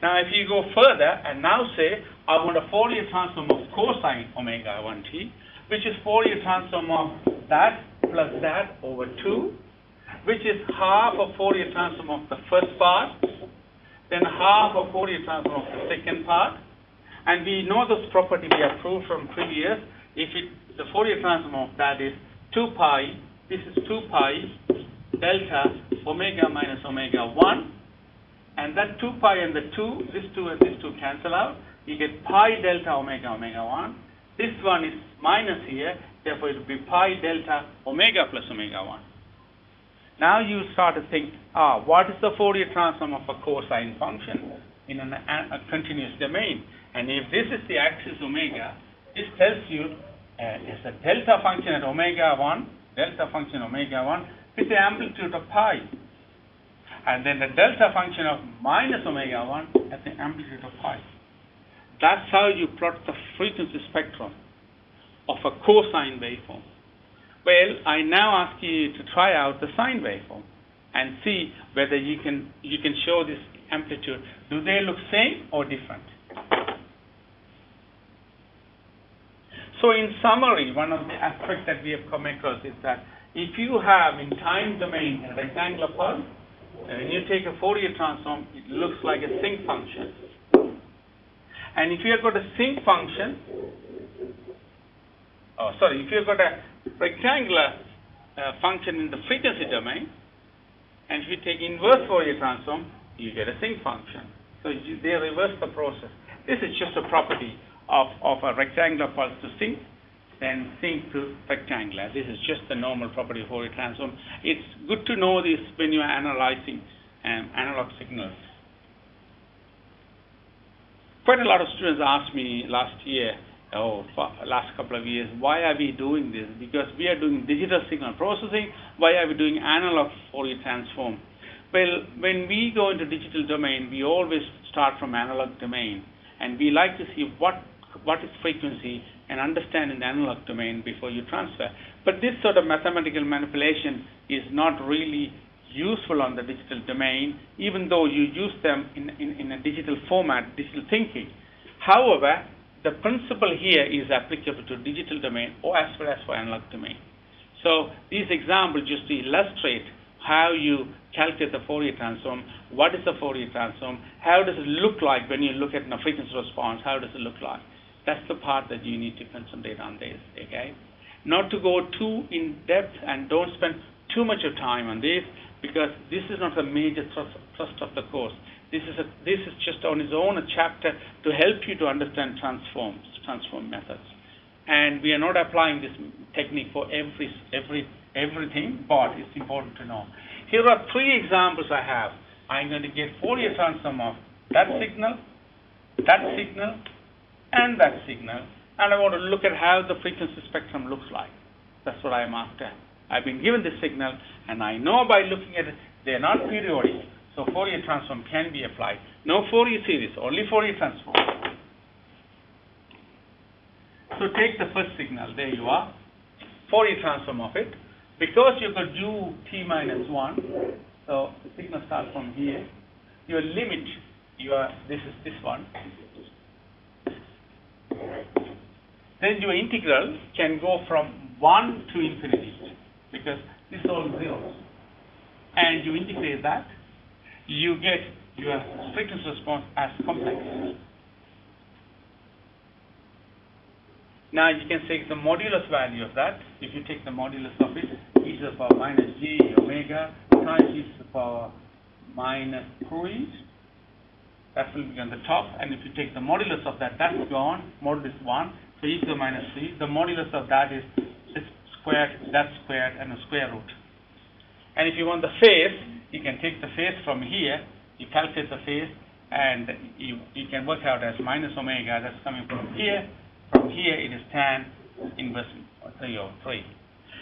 Now if you go further and now say I want a Fourier transform of cosine omega 1t, which is Fourier transform of that plus that over 2, which is half of Fourier transform of the first part, then half of Fourier transform of the second part. And we know this property we have proved from previous. If the Fourier transform of that is 2 pi, this is 2 pi delta omega minus omega 1, and that 2 pi and the 2, this 2 and this 2 cancel out. You get pi delta omega omega 1. This one is minus here, therefore it will be pi delta omega plus omega 1. Now you start to think, what is the Fourier transform of a cosine function in a continuous domain? And if this is the axis omega, this tells you it's a delta function at omega 1, delta function omega 1 with the amplitude of pi. And then the delta function of minus omega 1 at the amplitude of pi. That's how you plot the frequency spectrum of a cosine waveform. Well, I now ask you to try out the sine waveform and see whether you can show this amplitude. Do they look same or different? So in summary, one of the aspects that we have come across is that if you have in time domain a rectangular pulse, when you take a Fourier transform, it looks like a sinc function. And if you have got a sinc function, if you have got a rectangular function in the frequency domain, and if you take inverse Fourier transform, you get a sinc function. So they reverse the process. This is just a property of a rectangular pulse to sinc, then sinc to rectangular. This is just the normal property of Fourier transform. It's good to know this when you are analyzing analog signals. Quite a lot of students asked me last year, last couple of years, why are we doing this? Because we are doing digital signal processing, why are we doing analog Fourier transform? Well, when we go into digital domain, we always start from analog domain, and we like to see what is frequency and understand in the analog domain before you transfer. But this sort of mathematical manipulation is not really useful on the digital domain, even though you use them in a digital format, digital thinking. However, the principle here is applicable to digital domain or as well as for analog domain. So these examples just to illustrate how you calculate the Fourier transform, what is the Fourier transform, how does it look like when you look at a frequency response, how does it look like? That's the part that you need to concentrate on this, okay? Not to go too in depth and don't spend too much of time on this, because this is not a major thrust of the course. This is just on its own a chapter to help you to understand transform methods. And we are not applying this technique for everything, but it's important to know. Here are 3 examples I have. I'm going to get Fourier transform of that signal, and that signal, and I want to look at how the frequency spectrum looks like. That's what I'm after. I've been given this signal, and I know by looking at it, they're not periodic, so Fourier transform can be applied. No Fourier series, only Fourier transform. So take the first signal, there you are, Fourier transform of it. Because you could do t minus 1, so the signal starts from here, your limit, this is this one. Then your integral can go from 1 to infinity, because this is all zeros. And you integrate that, you get your frequency response as complex. Now you can take the modulus value of that. If you take the modulus of it, e to the power minus j omega times e to the power minus 3, that will be on the top. And if you take the modulus of that, that's gone, modulus 1, so e to the minus 3. The modulus of that is this squared, that squared, and a square root. And if you want the phase, you can take the phase from here, you calculate the phase, and you can work out as minus omega, that's coming from here. From here it is tan inverse 3 over 3.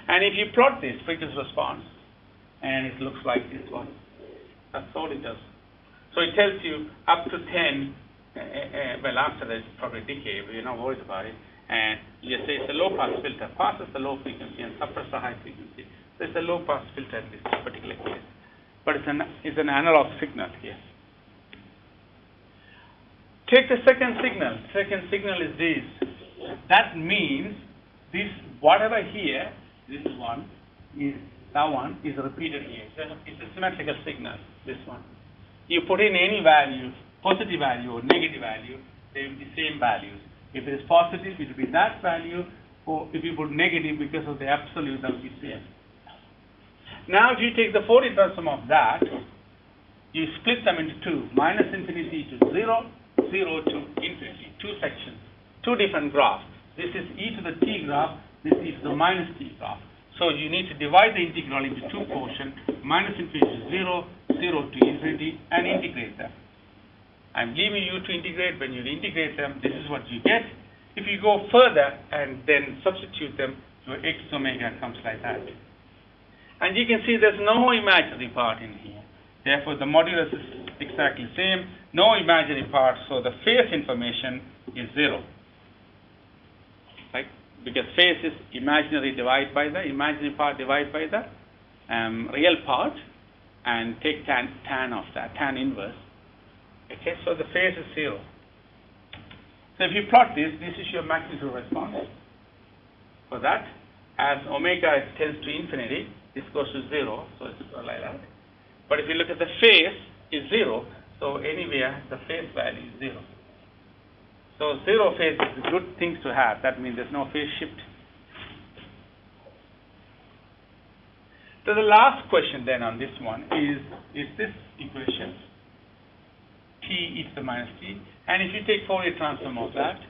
And if you plot this frequency response, and it looks like this one, that's all it does. So it tells you up to 10, well, after that it's probably decay, but you're not worried about it. And you say it's a low pass filter, passes the low frequency and suppresses the high frequency. So it's a low pass filter in this particular case. But it's an analog signal here. Take the second signal. Second signal is this. That means this, whatever here, this one is, that one is repeated here. It's a symmetrical signal, this one. You put in any value, positive value or negative value, they will be same values. If it is positive, it will be that value. or if you put negative because of the absolute, that will be same. Now if you take the Fourier transform of that, you split them into two, minus infinity to 0, 0 to infinity, two sections, two different graphs. This is e to the t graph, this is e to the minus t graph. So you need to divide the integral into two portions, minus infinity to 0, 0 to infinity, and integrate them. I'm leaving you to integrate. When you integrate them, this is what you get. If you go further and then substitute them, your x omega comes like that. And you can see there's no imaginary part in here. Therefore, the modulus is exactly the same. No imaginary part, so the phase information is 0. Right? Because phase is imaginary divided by the imaginary part divided by the real part, and take tan of that, tan inverse. Okay, so the phase is 0. So if you plot this, this is your magnitude response. For that, as omega tends to infinity, this goes to 0, so it's like that. But if you look at the phase, is 0, so anywhere the phase value is 0. So 0 phase is a good thing to have. That means there's no phase shift. So the last question then on this one is this equation t e to the minus t, and if you take Fourier transform of that,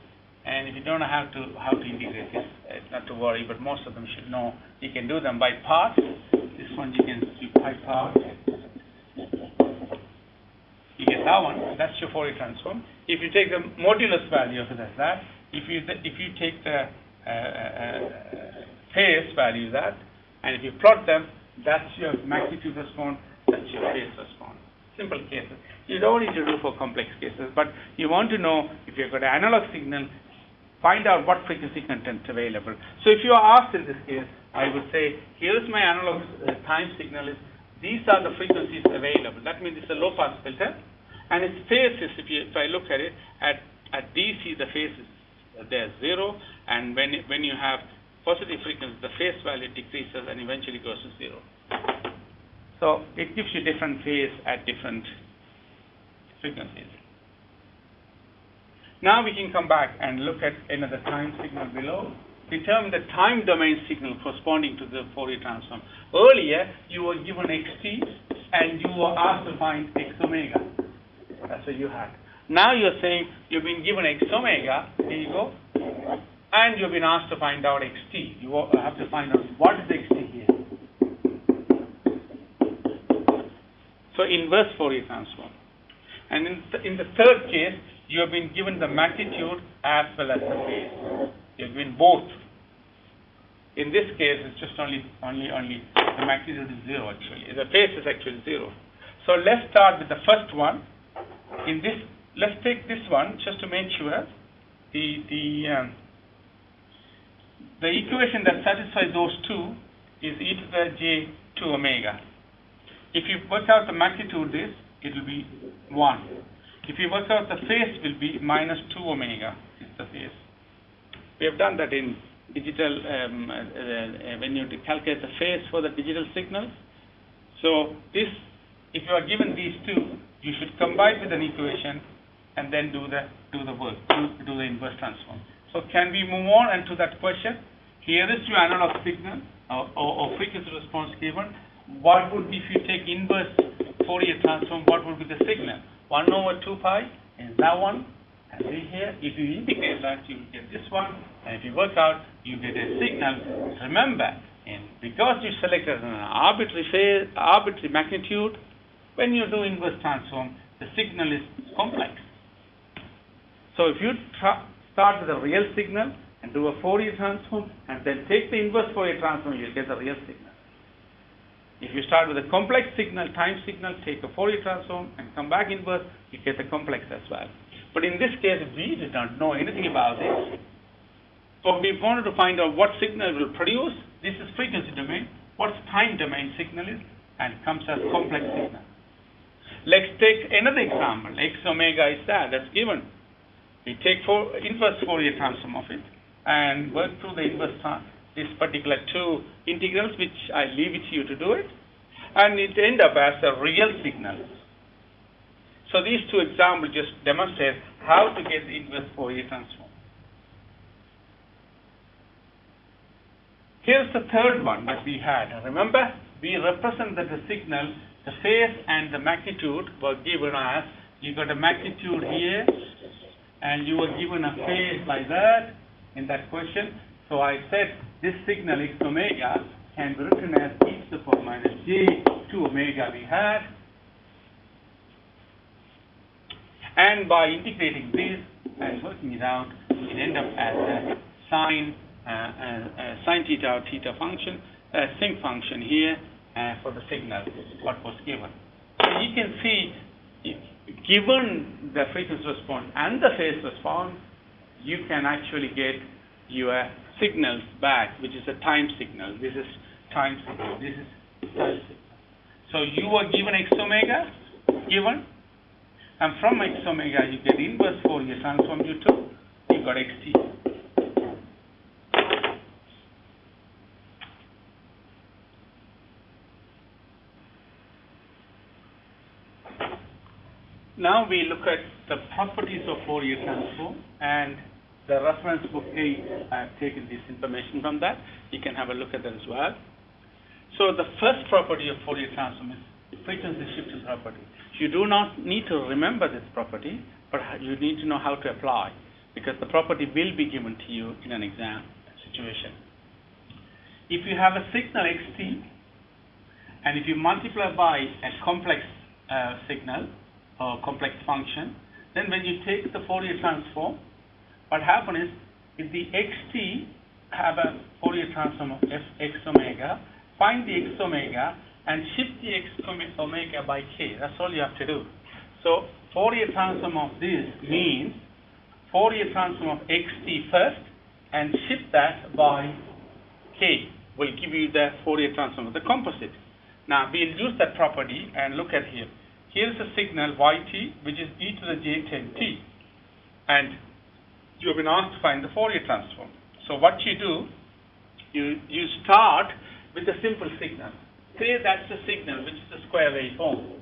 and if you don't know how to integrate this, not to worry, but most of them should know. You can do them by parts. This one you can do by parts. You get that one. That's your Fourier transform. If you take the modulus value of it as that, if you take the phase value of that, and if you plot them, that's your magnitude response. That's your phase response. Simple cases. You don't need to do for complex cases, but you want to know if you've got an analog signal, find out what frequency content available. So if you are asked in this case, I would say, here's my analog time signal. These are the frequencies available. That means it's a low-pass filter, and its phase is, if I look at it, at DC the phase is there 0, and when you have positive frequency, the phase value decreases and eventually goes to 0. So it gives you different phase at different frequencies. Now we can come back and look at another time signal below. Determine the time domain signal corresponding to the Fourier transform. Earlier, you were given xt and you were asked to find x omega. That's what you had. Now you're saying you've been given x omega, here you go, and you've been asked to find out xt. You have to find out what is xt here. So inverse Fourier transform. And in the third case, you have been given the magnitude as well as the phase. You have been both. In this case, it's just only the magnitude is 0 actually. The phase is actually 0. So let's start with the first one. In this, let's take this one just to make sure the equation that satisfies those two is e to the j2 omega. If you work out the magnitude this, it will be 1. If you work out the phase, will be minus 2 omega is the phase. We have done that in digital, when you calculate the phase for the digital signals. So this, if you are given these two, you should combine with an equation and then do the work, do the inverse transform. So can we move on and to that question? Here is your analog signal or frequency response given. What would be, if you take inverse Fourier transform, what would be the signal? 1 over 2 pi is that one. And see here, if you integrate that, you will get this one. And if you work out, you get a signal. Remember, because you selected an arbitrary phase, arbitrary magnitude, when you do inverse transform, the signal is complex. So if you start with a real signal and do a Fourier transform, and then take the inverse Fourier transform, you'll get the real signal. If you start with a complex signal, time signal, take a Fourier transform, and come back inverse, you get the complex as well. But in this case, we did not know anything about this. So we wanted to find out what signal will produce. This is frequency domain. What's time domain signal is, and comes as complex signal. Let's take another example. X omega is that's given. We take inverse Fourier transform of it and work through the inverse this particular two integrals, which I leave it to you to do it, and it end up as a real signal. So these two examples just demonstrate how to get the inverse Fourier transform. Here's the third one that we had. Remember, we represented the signal, the phase and the magnitude were given as, you got a magnitude here, and you were given a phase like that in that question. So I said this signal x omega can be written as e to the power minus j 2 omega we had. And by integrating this and working it out, it ended up as a sine theta or theta function, a sinc function here for the signal what was given. So you can see, given the frequency response and the phase response, you can actually get your signals back, which is a time signal. This is time signal. This is time signal. So you were given x omega, given, and from x omega you get inverse Fourier transform u2, you got xt. Now we look at the properties of Fourier transform, and the reference book 8, I have taken this information from that. You can have a look at that as well. So the first property of Fourier transform is frequency shifting property. You do not need to remember this property, but you need to know how to apply, because the property will be given to you in an exam situation. If you have a signal xt, and if you multiply by a complex signal or complex function, then when you take the Fourier transform, what happens is, if the xt have a Fourier transform of f x omega, find the x omega and shift the x omega by k. That's all you have to do. So Fourier transform of this means Fourier transform of xt first and shift that by k will give you the Fourier transform of the composite. Now we'll use that property and look at here. Here's a signal yt, which is e to the j10t, and you have been asked to find the Fourier transform. So what you do, you start with a simple signal. Say that's the signal, which is a square waveform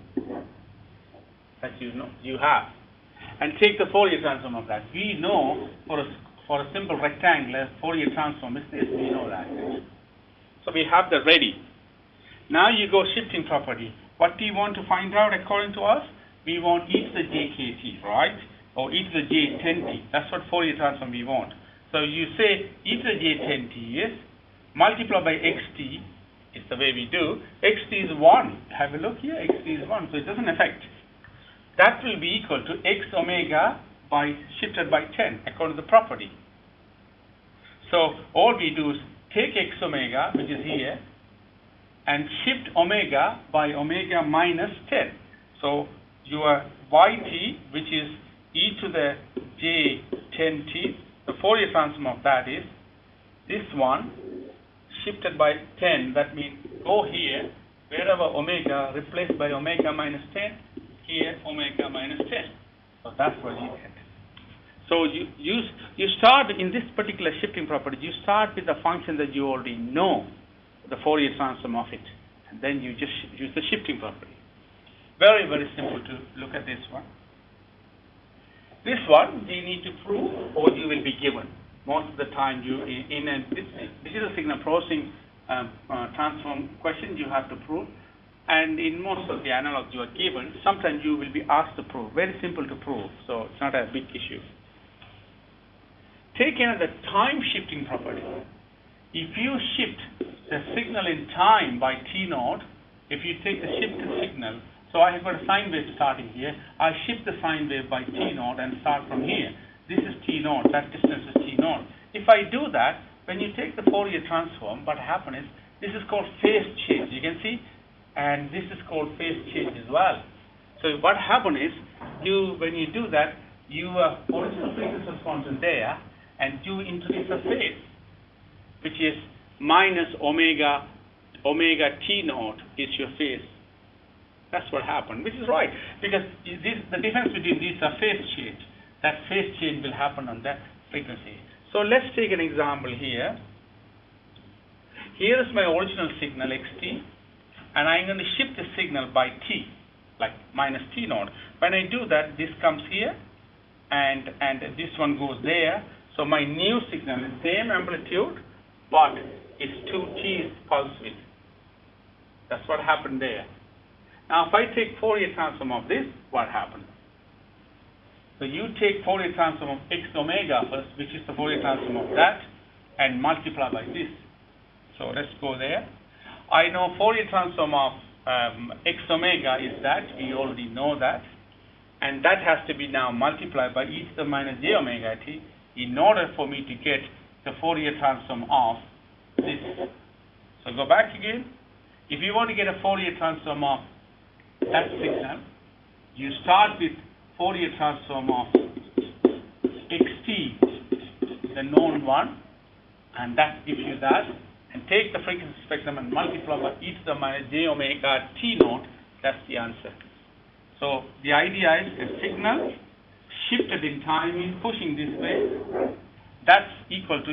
that you have, and take the Fourier transform of that. We know for a simple rectangular Fourier transform is this. We know that. So we have that ready. Now you go shifting property. What do you want to find out according to us? We want e to the jkt, right? Or e to the j10t. That's what Fourier transform we want. So you say e to the j10t is multiply by xt. It's the way we do. Xt is 1. Have a look here. Xt is 1. So it doesn't affect. That will be equal to x omega by shifted by 10 according to the property. So all we do is take x omega, which is here, and shift omega by omega minus 10. So your yt, which is e to the j10t, the Fourier transform of that is this one shifted by 10. That means go here, wherever omega replaced by omega minus 10, here omega minus 10. So that's what you get. So you start in this particular shifting property, you start with the function that you already know, the Fourier transform of it, and then you just use the shifting property. Very, very simple to look at this one. This one you need to prove, or you will be given. Most of the time you this is a signal processing transform question you have to prove, and in most of the analogs you are given, sometimes you will be asked to prove. Very simple to prove, so it's not a big issue. Take another time shifting property. If you shift the signal in time by t naught, if you take the shifted signal, so I have got a sine wave starting here, I shift the sine wave by t naught and start from here. This is t naught, that distance is t naught. If I do that, when you take the Fourier transform, what happens is, this is called phase change, you can see, and this is called phase change as well. So what happens is, when you do that, your original frequency response is there, and you introduce a phase, which is minus omega t naught is your phase. That's what happened, which is right, because the difference between these are phase change. That phase change will happen on that frequency. So let's take an example here. Here is my original signal xt, and I'm going to shift the signal by t, like minus t naught. When I do that, this comes here, and this one goes there. So my new signal is same amplitude, but is 2t is pulse width. That's what happened there. Now if I take Fourier transform of this, what happens? So you take Fourier transform of x omega first, which is the Fourier transform of that, and multiply by this. So let's go there. I know Fourier transform of x omega is that, we already know that, and that has to be now multiplied by e to the minus j omega t in order for me to get the Fourier transform of this. So go back again. If you want to get a Fourier transform of that signal, you start with Fourier transform of xt, the known one, and that gives you that, and take the frequency spectrum and multiply by e to the minus j omega t naught. That's the answer. So the idea is a signal shifted in time is pushing this way. That's equal to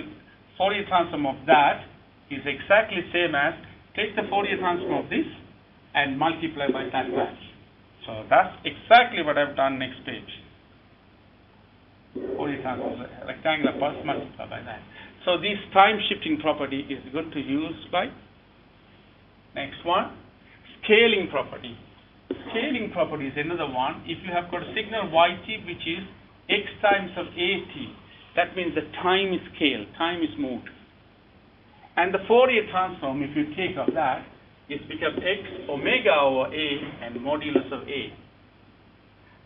Fourier transform of that is exactly same as take the Fourier transform of this and multiply by that value. So that's exactly what I've done. Next page. Fourier transform of rectangular pulse multiplied by that. So this time shifting property is good to use by. Next one, scaling property. Scaling property is another one. If you have got a signal yt which is x times of at, that means the time is scaled, time is moved. And the Fourier transform, if you take of that, is become x omega over a and modulus of a.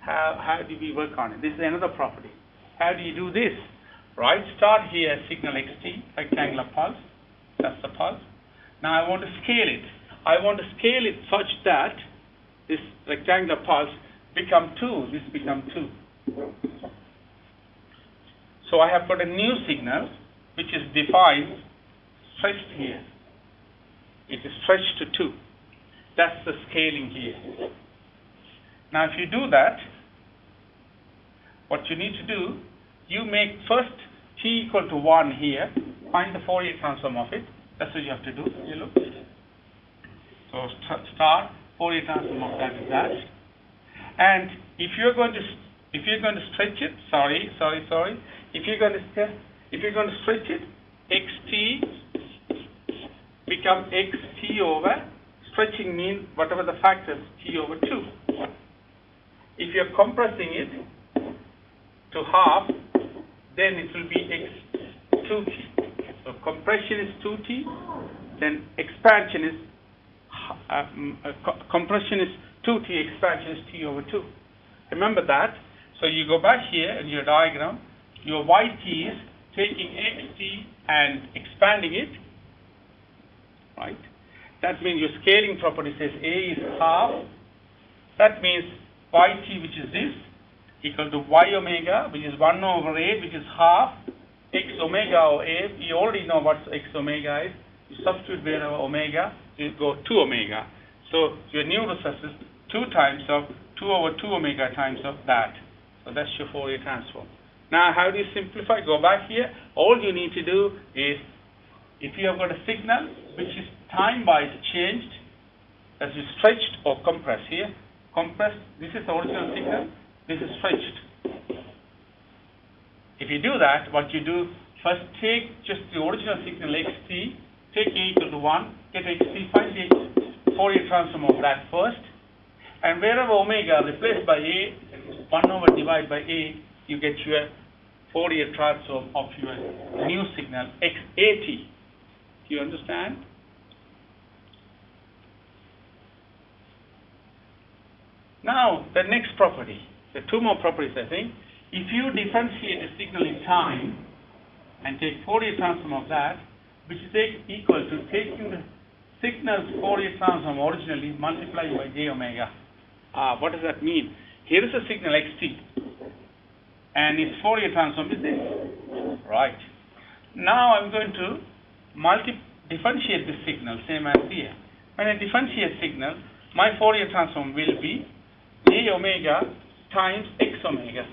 How do we work on it? This is another property. How do you do this? Right, start here signal xt, rectangular pulse, that's the pulse. Now I want to scale it. I want to scale it such that this rectangular pulse become 2, this become 2. So I have got a new signal which is defined, stretched here. It is stretched to 2. That's the scaling here. Now if you do that, what you need to do, you make first t equal to 1 here, find the Fourier transform of it. That's what you have to do. You look. So start Fourier transform of that is that. And if you're going to stretch it, if you're going to stretch it, xt become xt over, stretching means whatever the factors, t over 2. If you're compressing it to half, then it will be x 2t. So compression is 2t, then expansion is compression is 2t, expansion is t over 2. Remember that. So you go back here in your diagram, your yt is taking xt and expanding it, right? That means your scaling property says a is half. That means yt, which is this, equal to y omega, which is 1 over a, which is half, x omega over a. You already know what x omega is. You substitute wherever omega, you go 2 omega. So your new result is 2 times of 2 over 2 omega times of that. So that's your Fourier transform. Now how do you simplify? Go back here. All you need to do is, if you have got a signal which is time-wise changed, that is stretched or compressed here. Compressed, this is the original signal, this is stretched. If you do that, what you do, first take just the original signal xt, take a equal to 1, get xt, find the Fourier transform of that first, and wherever omega replaced by a, 1 over divided by a, you get your Fourier transform of your new signal xat. Do you understand? Now, the next property, the 2 more properties I think. If you differentiate a signal in time and take Fourier transform of that, which is equal to taking the signal's Fourier transform originally multiplied by j omega. What does that mean? Here is a signal xt, and its Fourier transform is this. Right. Now I'm going to differentiate this signal, same as here. When I differentiate signal, my Fourier transform will be j omega times x omega.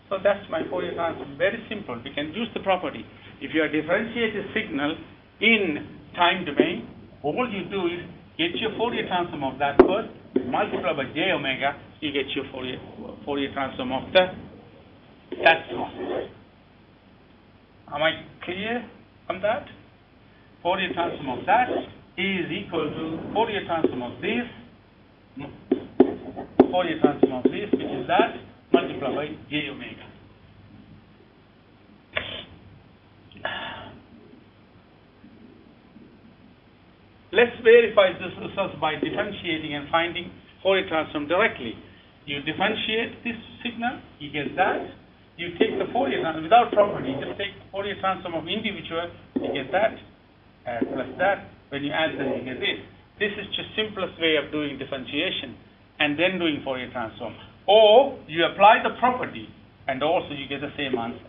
So that's my Fourier transform. Very simple. We can use the property. If you are differentiating a signal in time domain, all you do is get your Fourier transform of that first, multiply by j omega, you get your Fourier transform of that one. Am I clear on that? Fourier transform of that is equal to Fourier transform of this, Fourier transform of this, which is that, multiplied by j omega. Let's verify this results by differentiating and finding Fourier transform directly. You differentiate this signal, you get that. You take the Fourier transform without property, you just take the Fourier transform of individual, you get that, plus that. When you add them, you get this. This is just simplest way of doing differentiation and then doing Fourier transform. Or you apply the property and also you get the same answer.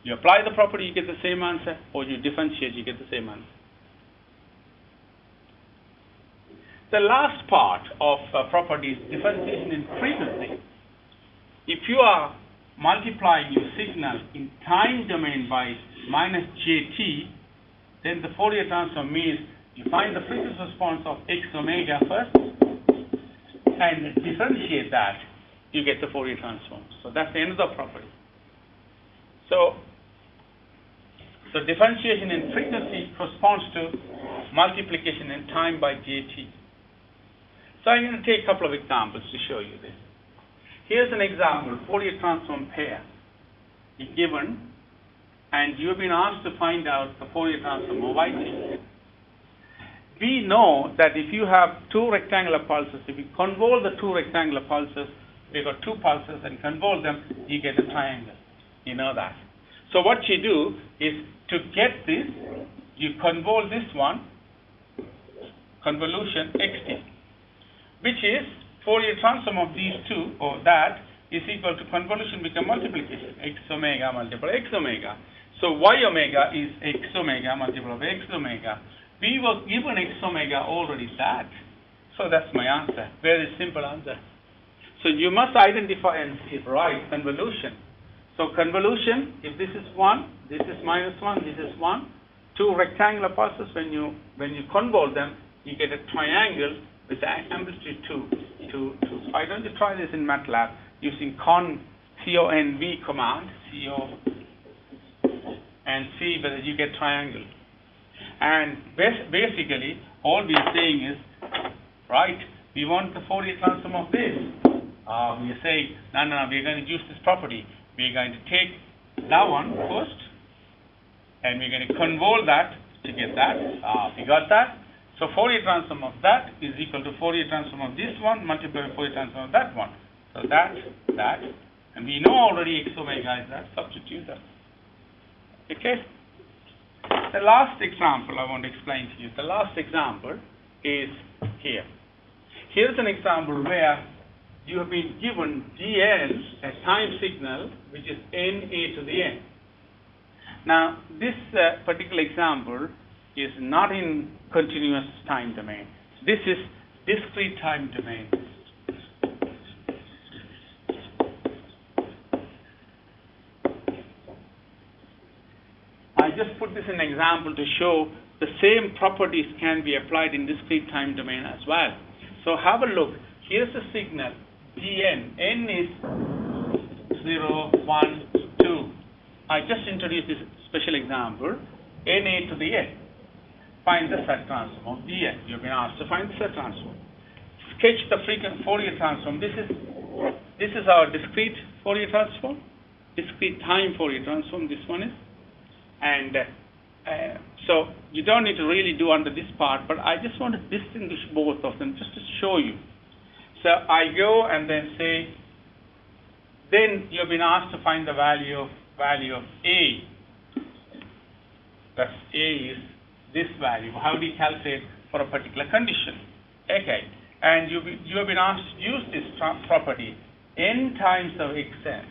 You apply the property, you get the same answer, or you differentiate, you get the same answer. The last part of property is differentiation in frequency. If you are multiplying your signal in time domain by minus jt, then the Fourier transform means you find the frequency response of x omega first and differentiate that, you get the Fourier transform. So that's the end of the property. So differentiation in frequency corresponds to multiplication in time by jt. So I'm going to take a couple of examples to show you this. Here's an example, Fourier transform pair is given, and you've been asked to find out the Fourier transform of yt. We know that if you have two rectangular pulses, if you convolve the two rectangular pulses, we've got two pulses and convolve them, you get a triangle. You know that. So what you do is, to get this, you convolve this one, convolution xt, which is Fourier transform of these two, or that, is equal to convolution become multiplication, x omega multiplied by x omega. So y omega is x omega multiplied by x omega. We were given x omega already that. So that's my answer. Very simple answer. So you must identify and write convolution. So convolution, if this is 1, this is minus 1, this is 1. Two rectangular pulses, when you convolve them, you get a triangle with amplitude 2. Why don't you try this in MATLAB using conv command, and see whether you get triangle. And basically, all we are saying is, right, we want the Fourier transform of this. We are saying, no, we are going to use this property. We are going to take that one first, and we are going to convolve that to get that. We got that. So Fourier transform of that is equal to Fourier transform of this one multiplied by Fourier transform of that one. So that, and we know already x omega is that. Substitute that. Okay. The last example I want to explain to you. The last example is here. Here's an example where you have been given Dn, a time signal, which is Na to the n. Now, this particular example is not in continuous time domain. This is discrete time domain. I just put this in an example to show the same properties can be applied in discrete time domain as well. So have a look. Here's a signal, Dn. N is 0, 1, 2. I just introduced this special example, Na to the n. Find the set transform of Dn. You've been asked to find the set transform. Sketch the frequent Fourier transform. This is our discrete Fourier transform, discrete time Fourier transform. This one is, and so you don't need to really do under this part, but I just want to distinguish both of them just to show you. So I go and then say, then you've been asked to find the value of A. That's A is this value. How do you calculate for a particular condition? Okay, and you have been asked to use this property. N times of xn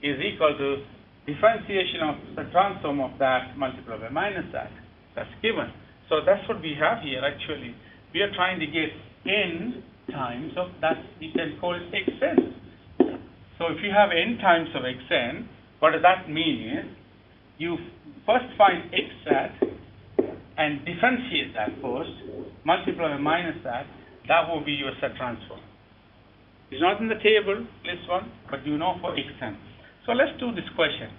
is equal to differentiation of the transform of that multiplied by minus that. That's given. So that's what we have here actually. We are trying to get n times of that, we can call it xn. So if you have n times of xn, what does that mean is, you first find x hat and differentiate that first, multiply by minus that will be your set transform. It's not in the table, this one, but you know for xn. So let's do this question.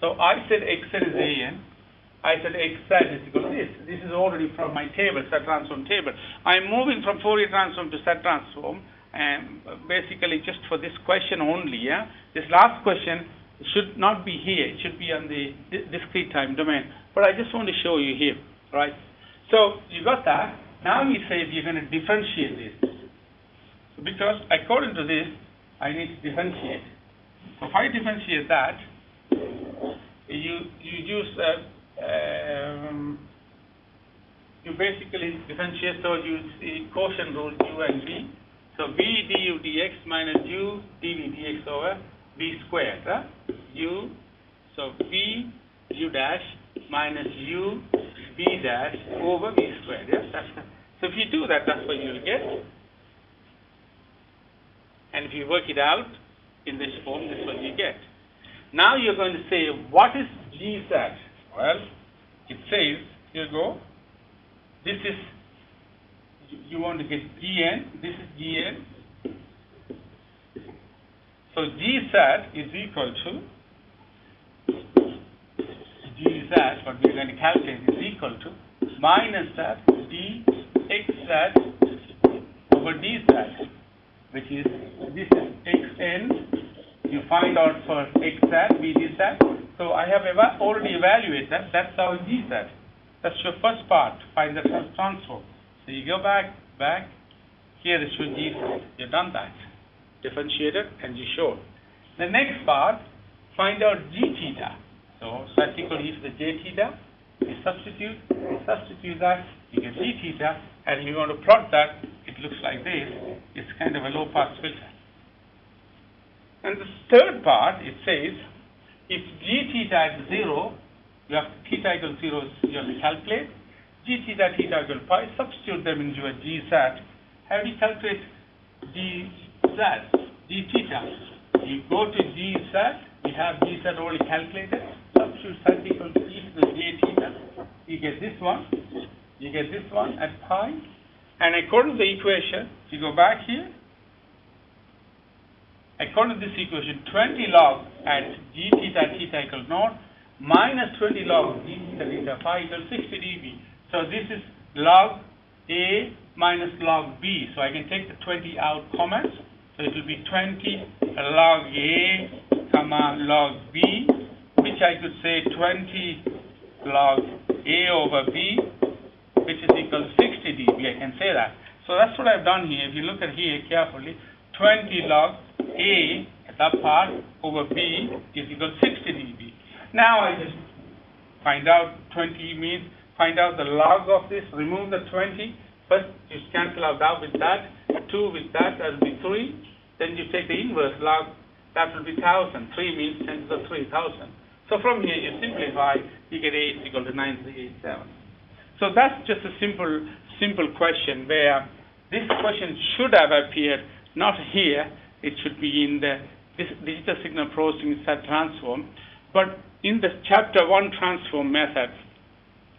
So I said xn is an, I said xz is equal to this. This is already from my table, set transform table. I'm moving from Fourier transform to set transform, and basically just for this question only, yeah? This last question should not be here. It should be on the discrete time domain. But I just want to show you here, right? So you got that. Now we say you're going to differentiate this. Because according to this, I need to differentiate. So if I differentiate that, you use you basically differentiate, so you see quotient rule u and v. So v du dx minus u dv dx over v squared. U, so v u dash minus u v dash over v squared. Yes, so if you do that, that's what you'll get. And if you work it out in this form, this is what you get. Now you're going to say, what is gz? Well, it says, here you go. This is, you want to get gn, this is gn. So gz is equal to, gz, what we're going to calculate, is equal to minus that dxz over dz, which is, this is xn. You find out for xz, v dz. So I have already evaluated that. That's our gz. That's your first part. Find the transform. So you go back. Here is your gz. You've done that. Differentiated and you show. The next part, find out g theta. So that's equal to the j theta. You substitute that. You get g theta. And if you want to plot that, it looks like this. It's kind of a low pass filter. And the third part, it says, if g theta is 0, you have theta equals 0, you have to calculate. G theta equal pi, substitute them into a gz. How do you calculate g theta? You go to gz, we have gz already calculated. Substitute z equal to e to the j theta. You get this one. You get this one at pi. And according to the equation, if you go back here, according to this equation, 20 log at g theta equals naught minus 20 log g theta phi equals 60 dB. So this is log A minus log B. So I can take the 20 out comments. So it will be 20 log A comma log B, which I could say 20 log A over B, which is equal to 60 dB. I can say that. So that's what I've done here. If you look at here carefully, 20 log A, that part, over B is equal to 60 dB. Now I just find out 20 means, find out the log of this, remove the 20. First you cancel out that with that, 2 with that will be 3. Then you take the inverse log, that will be 1,000. 3 means 10 to the 3,000. So from here you simplify, you get A is equal to 9387. So that's just a simple question where this question should have appeared not here. It should be in the digital signal processing set transform, but in the chapter 1 transform method,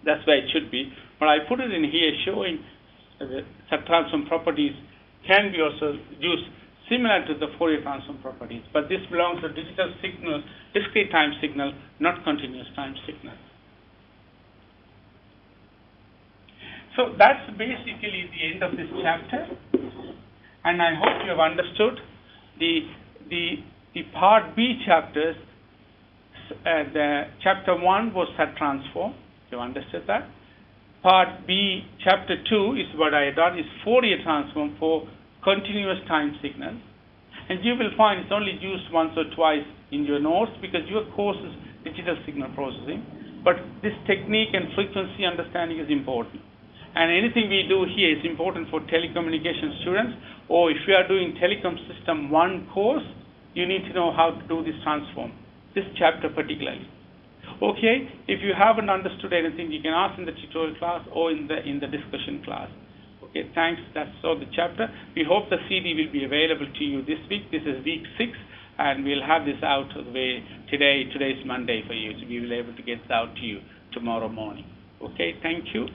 that's where it should be. But I put it in here showing the set transform properties can be also used similar to the Fourier transform properties, but this belongs to digital signal, discrete time signal, not continuous time signal. So that's basically the end of this chapter, and I hope you have understood the part B chapters. The chapter 1 was set transform. You understood that? Part B, chapter 2 is what I had done, is Fourier transform for continuous time signals. And you will find it's only used once or twice in your notes because your course is digital signal processing. But this technique and frequency understanding is important. And anything we do here is important for telecommunication students, or if you are doing telecom system 1 course, you need to know how to do this transform, this chapter particularly. Okay, if you haven't understood anything, you can ask in the tutorial class or in the discussion class. Okay, thanks. That's all the chapter. We hope the CD will be available to you this week. This is week 6, and we'll have this out of the way today. Today's Monday for you, so we will be able to get it out to you tomorrow morning. Okay, thank you.